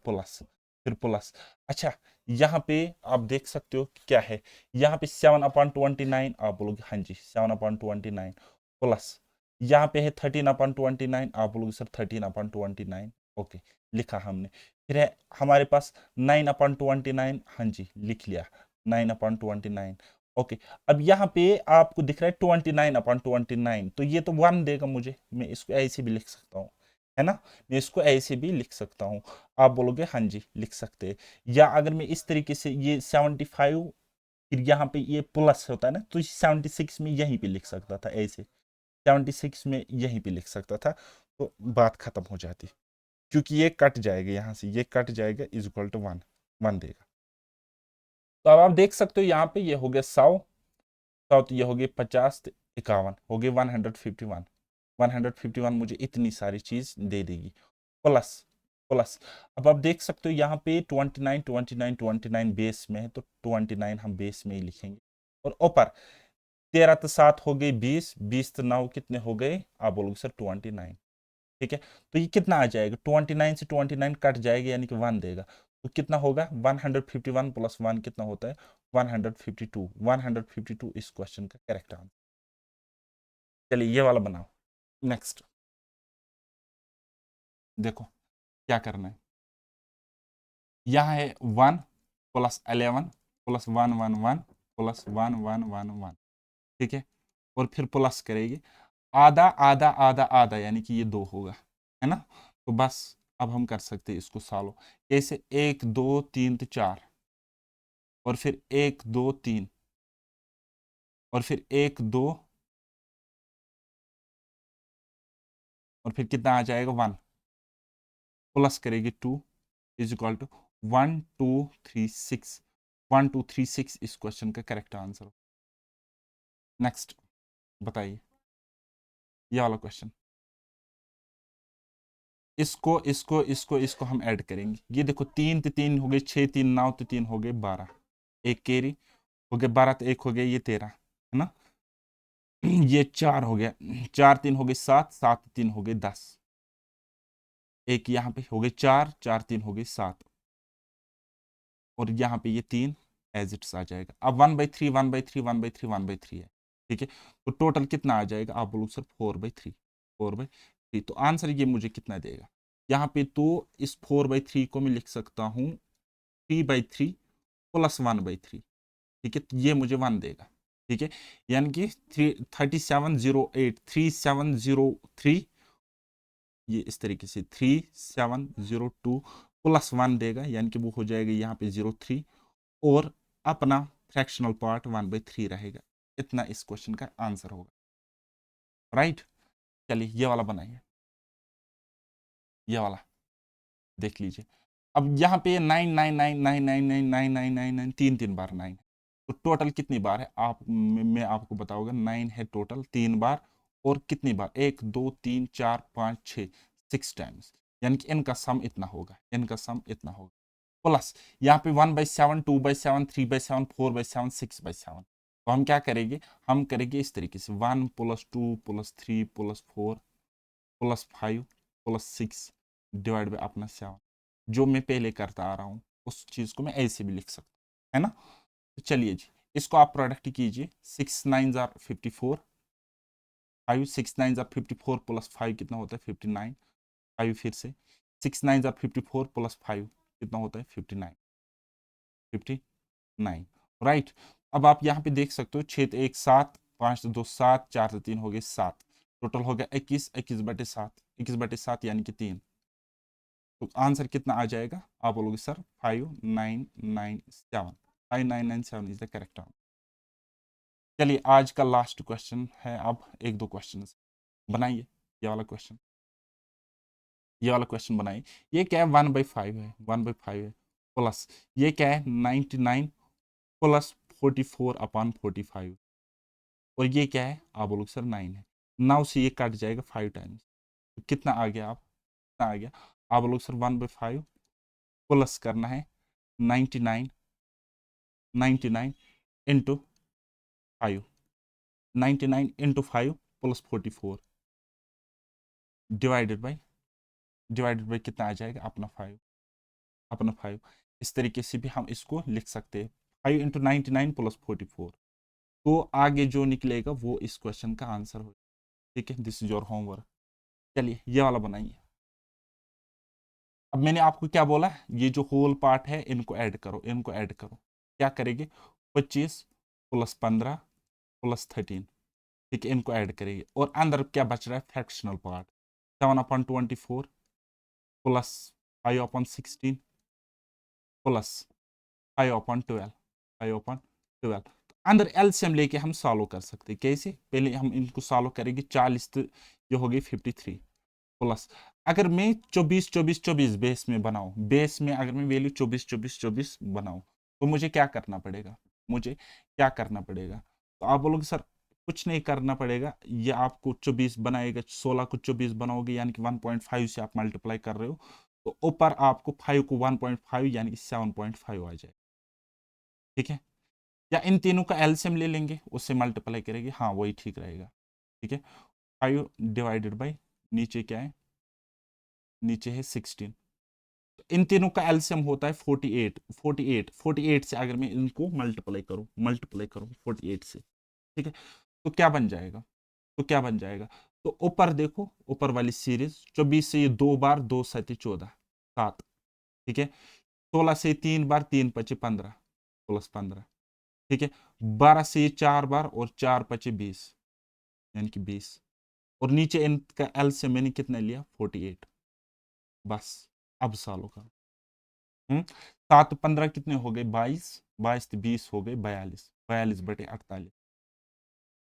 प्लस। अच्छा, यहाँ पे आप देख सकते हो कि क्या है, यहाँ पे 7/29, आप बोलोगे हाँ जी 7/29, प्लस यहाँ पे है 13/29, आप बोलोगे सर 13/29। ओके, लिखा हमने। फिर है हमारे पास 9/29, हाँ जी लिख लिया 9/29। ओके, अब यहाँ पे आपको दिख रहा है 29/29, तो ये तो 1 देगा मुझे, मैं इसको ऐसे भी लिख सकता हूँ, है ना, मैं इसको ऐसे भी लिख सकता हूँ। आप बोलोगे हाँ जी लिख सकते हैं। या अगर मैं इस तरीके से ये 75, फिर यहाँ पे ये प्लस होता है ना, तो 76 में यहीं पे लिख सकता था ऐसे, 76 में यहीं पे लिख सकता था, तो बात खत्म हो जाती। क्योंकि ये कट जाएगा, यहाँ से ये कट जाएगा, इज इक्वल टू 1 देगा। तो अब आप देख सकते हो यहाँ पे ये हो गया 100, तो ये हो गया 50, 51 हो गए 151। 151 मुझे इतनी सारी चीज दे देगी, प्लस प्लस। अब आप देख सकते हो यहाँ पे 29 बेस में है, तो 29 हम बेस में ही लिखेंगे, और ऊपर 13 तो 7 हो गए 20, 20 तो 9 कितने हो गए, आप बोलोगे सर 29। ठीक है, तो ये कितना आ जाएगा, 29 से 29 कट जाएगा, यानी कि 1 देगा, तो कितना होगा 151 प्लस 1 कितना होता है, 152। 152 इस क्वेश्चन का करेक्ट आंसर। चलिए ये वाला बनाओ। नेक्स्ट देखो क्या करना है, यहाँ है 1 प्लस 11 प्लस 111 प्लस 1111, ठीक है, और फिर प्लस करेंगे, आधा आधा आधा आधा, यानी कि ये 2 होगा, है ना। तो बस अब हम कर सकते हैं इसको सॉल्व कैसे, 1 2 3 तो 4, और फिर 1 2 3, और फिर 1 2, और फिर कितना आ जाएगा 1, प्लस करेंगे 2, इज इक्वल टू 1236। 1236 इस क्वेश्चन का करेक्ट आंसर। नेक्स्ट बताइए ये वाला क्वेश्चन। इसको हम ऐड करेंगे। ये देखो 3 तो 3 हो गए 6, 3 9 तो 3 हो गए 12, एक केरी हो गया 12, तो एक हो गया ये 13, है ना। ये 4 हो गया, 4 3 हो गए 7, 7 3 हो गए 10, एक यहाँ पे हो गए 4, 4 3 हो गए 7, और यहाँ पे ये 3 एज इट्स आ जाएगा। अब 1/3 1/3 1/3 1/3 है, ठीक है, तो टोटल कितना आ जाएगा, आप बोलो सर 4/3, 4/3। तो आंसर ये मुझे कितना देगा, यहाँ पे तो इस 4/3 को मैं लिख सकता हूँ 3/3 प्लस 1/3, ठीक है, तो ये मुझे 1 देगा, ठीक है, यानी कि 3708 3703, ये इस तरीके से 3702 प्लस 1 देगा, यानी कि वो हो जाएगा यहाँ पे 03, और अपना फ्रैक्शनल पार्ट 1/3 रहेगा। इतना इस क्वेश्चन का आंसर होगा, राइट। चलिए ये वाला बनाइए, ये वाला देख लीजिए। अब यहाँ पे 9 9 9 9 9 9 9 9 9 तीन तीन बार 9 है, तो टोटल कितनी बार है आप मैं आपको बताऊंगा। 9 है टोटल 3 बार, और कितनी बार 1 2 3 4 5 6 6 टाइम्स, यानी कि इनका सम इतना होगा, इनका सम इतना होगा। प्लस यहाँ पे 1/7 2/7 3/7 4/7 6/7, तो हम क्या करेंगे, हम करेंगे इस तरीके से 1 + 2 + 3 + 4 + 5 + 6 डिवाइड बाई अपना 7, जो मैं पहले करता आ रहा हूँ उस चीज को मैं ऐसे भी लिख सकता हूँ, है ना। तो चलिए जी, इसको आप प्रोडक्ट कीजिए। 6 9 जार 54, 5 6 9 जार 54 + 5 कितना होता है 59, 5 फिर से 6 9 जार 54 + 5 कितना होता है 59, 59, राइट। अब आप यहाँ पे देख सकते हो 6 तो 1 7 5 तो 2 7 4 तो 3 हो गए 7, टोटल हो गया 21, 21/7, 21/7 यानी कि 3। तो आंसर कितना आ जाएगा, आप बोलोगे sir 5997, 5997 is the correct answer. चलिए आज का लास्ट क्वेश्चन है, अब एक दो क्वेश्चन बनाइए। ये वाला क्वेश्चन, ये वाला क्वेश्चन बनाइए। ये क्या है 1/5 है, 1/5 है, प्लस ये क्या है 99 + 44/45, और ये क्या है आप बोलोगे सर 9 है। 9 से ये कट जाएगा 5 टाइम्स, तो कितना आ गया, आप कितना आ गया, आप बोलोगे सर 1/5 प्लस करना है 99, 99 इंटू 5, 99 इंटू 5 + 44 डिवाइडेड बाई कितना आ जाएगा अपना 5, अपना 5। इस तरीके से भी हम इसको लिख सकते हैं, 5 इंटू 99 + 44, तो आगे जो निकलेगा वो इस क्वेश्चन का आंसर हो। ठीक है, दिस इज योर होमवर्क। चलिए ये वाला बनाइए। अब मैंने आपको क्या बोला, ये जो होल पार्ट है इनको ऐड करो, इनको ऐड करो। क्या करेंगे 25 + 15 + 13, ठीक है, इनको ऐड करेंगे, और अंदर क्या बच रहा है फ्रैक्शनल पार्ट, 7/24 प्लस 5/16 प्लस 5/12, 5/12। अंदर एलसीएम लेके हम सॉल्व कर सकते हैं, कैसे, पहले हम इनको सॉल्व करेंगे। 40 तो ये हो गई 53, प्लस अगर मैं 24 24 24 बेस में बनाऊं, बेस में अगर मैं वैल्यू 24 24 24 बनाऊं, तो मुझे क्या करना पड़ेगा, मुझे क्या करना पड़ेगा। तो आप बोलोगे सर कुछ नहीं करना पड़ेगा, ये आपको 24 बनाएगा, 16 को 24 बनाओगे यानी कि 1.5 से आप मल्टीप्लाई कर रहे हो, तो ऊपर आपको 5 को 1.5 यानी कि 7.5 आ जाए। ठीक है, या इन तीनों का एलसीएम ले लेंगे, उससे मल्टीप्लाई करेंगे, हाँ वही ठीक रहेगा। ठीक है, 5 डिवाइडेड बाई नीचे क्या है, नीचे है 16, इन तीनों का एलसीएम होता है 48, 48, 48 से अगर मैं इनको मल्टीप्लाई करूं 48 से, ठीक है, तो क्या बन जाएगा, तो क्या बन जाएगा, तो ऊपर देखो, ऊपर वाली सीरीज 24 से ये 2 बार, 2 7 14 7, ठीक है, 16 से 3 बार, 3 × 5 = 15 प्लस 15, ठीक है, 12 से ये 4 बार, और 4 × 5 = 20 यानी कि 20, और नीचे इनका एलसीएम मैंने कितना लिया 48, बस अब सॉल्व करो। 7 15 कितने हो गए 22, 22 से 20 हो गए 42, 42/48,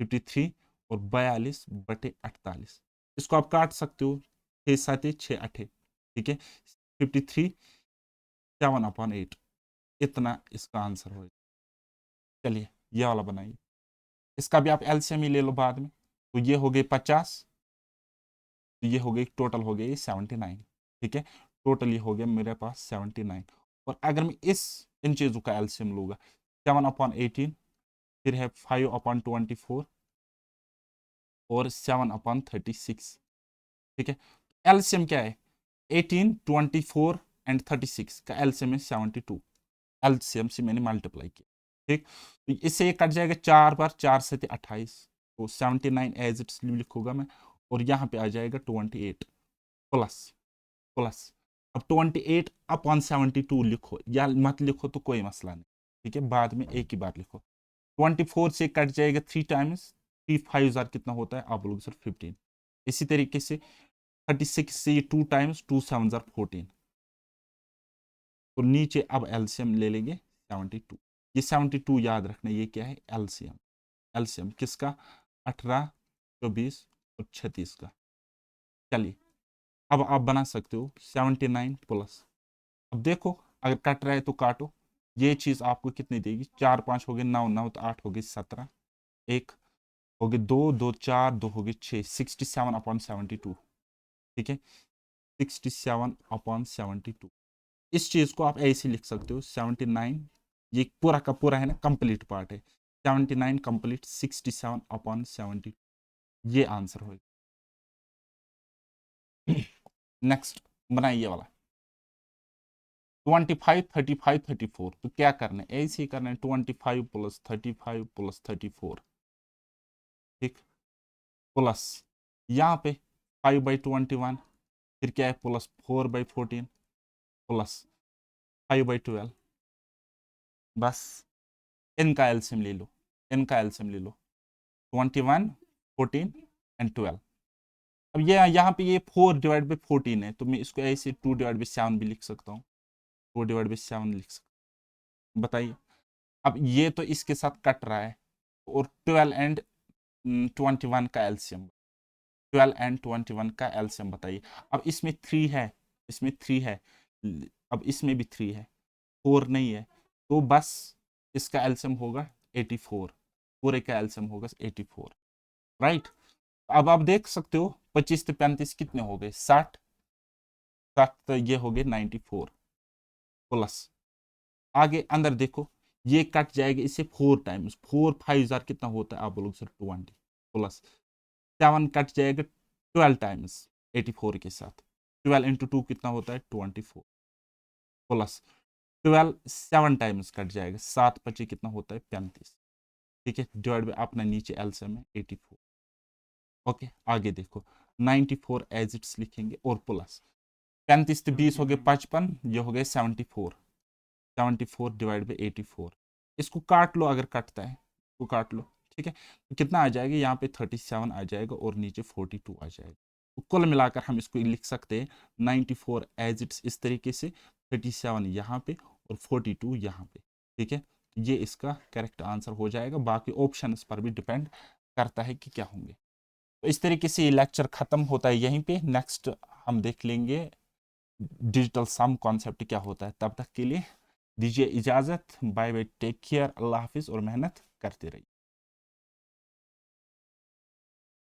53, और 42/48, इसको आप काट सकते हो, 6 7 6 8, ठीक है, 53 7/8, इतना इसका आंसर होगा। चलिए ये वाला बनाइए, इसका भी आप एलसीएम ही ले लो बाद में, तो ये हो गए 50, तो ये हो गई टोटल हो गई 79, ठीक है, टोटल ये हो गया मेरे पास 79, और अगर मैं इन चीज़ों का एलसीएम लूंगा 7/18, फिर है 5/24 और 7/36, ठीक है, एलसीएम क्या है 18 24 एंड 36 का एलसीएम है 72, एलसीएम से मैंने मल्टीप्लाई किया, ठीक, तो इससे ये कट जाएगा 4 बार, 4 7 28, तो 79 एज इट्स लिखूंगा मैं, और यहाँ पे आ जाएगा 28 प्लस प्लस, अब 28/72 लिखो या मत लिखो तो कोई मसला नहीं, ठीक है, बाद में एक ही बार लिखो। 24 से कट जाएगा 3 टाइम्स, 3 5 जार कितना होता है आप लोग सर 15, इसी तरीके से 36 से ये 2 टाइम्स, 2 7 जार 14, तो नीचे अब एलसीएम ले लेंगे 72, ये 72 याद रखना, ये क्या है एलसीएम, एलसीएम किसका? 18, 24 और 36 का। चलिए अब आप बना सकते हो 79 प्लस। अब देखो अगर कट रहा है तो काटो, ये चीज आपको कितनी देगी? 4 5 हो गए 9, 9 तो 8 हो गए 17, एक हो गए 2, 2 4, 2 हो गए 6, 67/72। ठीक है, 67/72। इस चीज को आप ऐसे लिख सकते हो 79, ये पूरा का पूरा है ना, कंप्लीट पार्ट है। 79 कंप्लीट 67/72, ये आंसर होगा। नेक्स्ट बनाइए वाला 25 35 34। तो क्या करना है? ऐसे ही करना है 25 प्लस 35 प्लस 34। ठीक, प्लस यहाँ पे 5/21, फिर क्या है प्लस 4/14 प्लस 5/12। बस इनका एलसीएम ले लो, इनका एलसीएम ले लो 21, 14 एंड 12। अब ये यहाँ पे ये 4/14 है, तो मैं इसको ऐसे 2/7 भी लिख सकता हूँ, 2/7 लिख सकता हूँ। बताइए अब ये तो इसके साथ कट रहा है, और 12 एंड 21 का एलसीएम, 12 एंड 21 का एलसीएम बताइए। अब इसमें 3 है, इसमें 3 है, अब इसमें भी 3 है, 4 नहीं है, तो बस इसका एलसीएम होगा 84, पूरे का एलसीएम होगा 84। राइट, अब आप देख सकते हो 25 से 35 कितने हो गए? 60, 60 तो ये हो गए 94 प्लस। आगे अंदर देखो, ये कट जाएगा इससे 4 टाइम्स, 4 5 जार कितना होता है? आप बोलोगे सर 20 प्लस 7 कट जाएगा 12 टाइम्स 84 के साथ, 12 इंटू 2 कितना होता है? 24 प्लस 12 7 टाइम्स कट जाएगा, 7 25 कितना होता है? 35। ठीक है, डिवाइड बाय अपना नीचे एलसीएम है 84। ओके, आगे देखो 94 एज इट्स लिखेंगे और प्लस 35 से 20 हो गए 55, ये हो गए 74, 74 डिवाइड बाई 84। इसको काट लो अगर कटता है तो काट लो। ठीक है, तो कितना आ जाएगा? यहाँ पे 37 आ जाएगा और नीचे 42 आ जाएगा। तो कुल मिलाकर हम इसको लिख सकते हैं 94 एज इट्स इस तरीके से, 37 यहाँ पे और 42 यहाँ पे। ठीक है, ये इसका करेक्ट आंसर हो जाएगा, बाकी ऑप्शन पर भी डिपेंड करता है कि क्या होंगे। तो इस तरीके से ये लेक्चर खत्म होता है यहीं पे। नेक्स्ट हम देख लेंगे डिजिटल सम कॉन्सेप्ट क्या होता है। तब तक के लिए दीजिए इजाजत, बाय बाय, टेक केयर, अल्लाह हाफिज और मेहनत करते रहिए।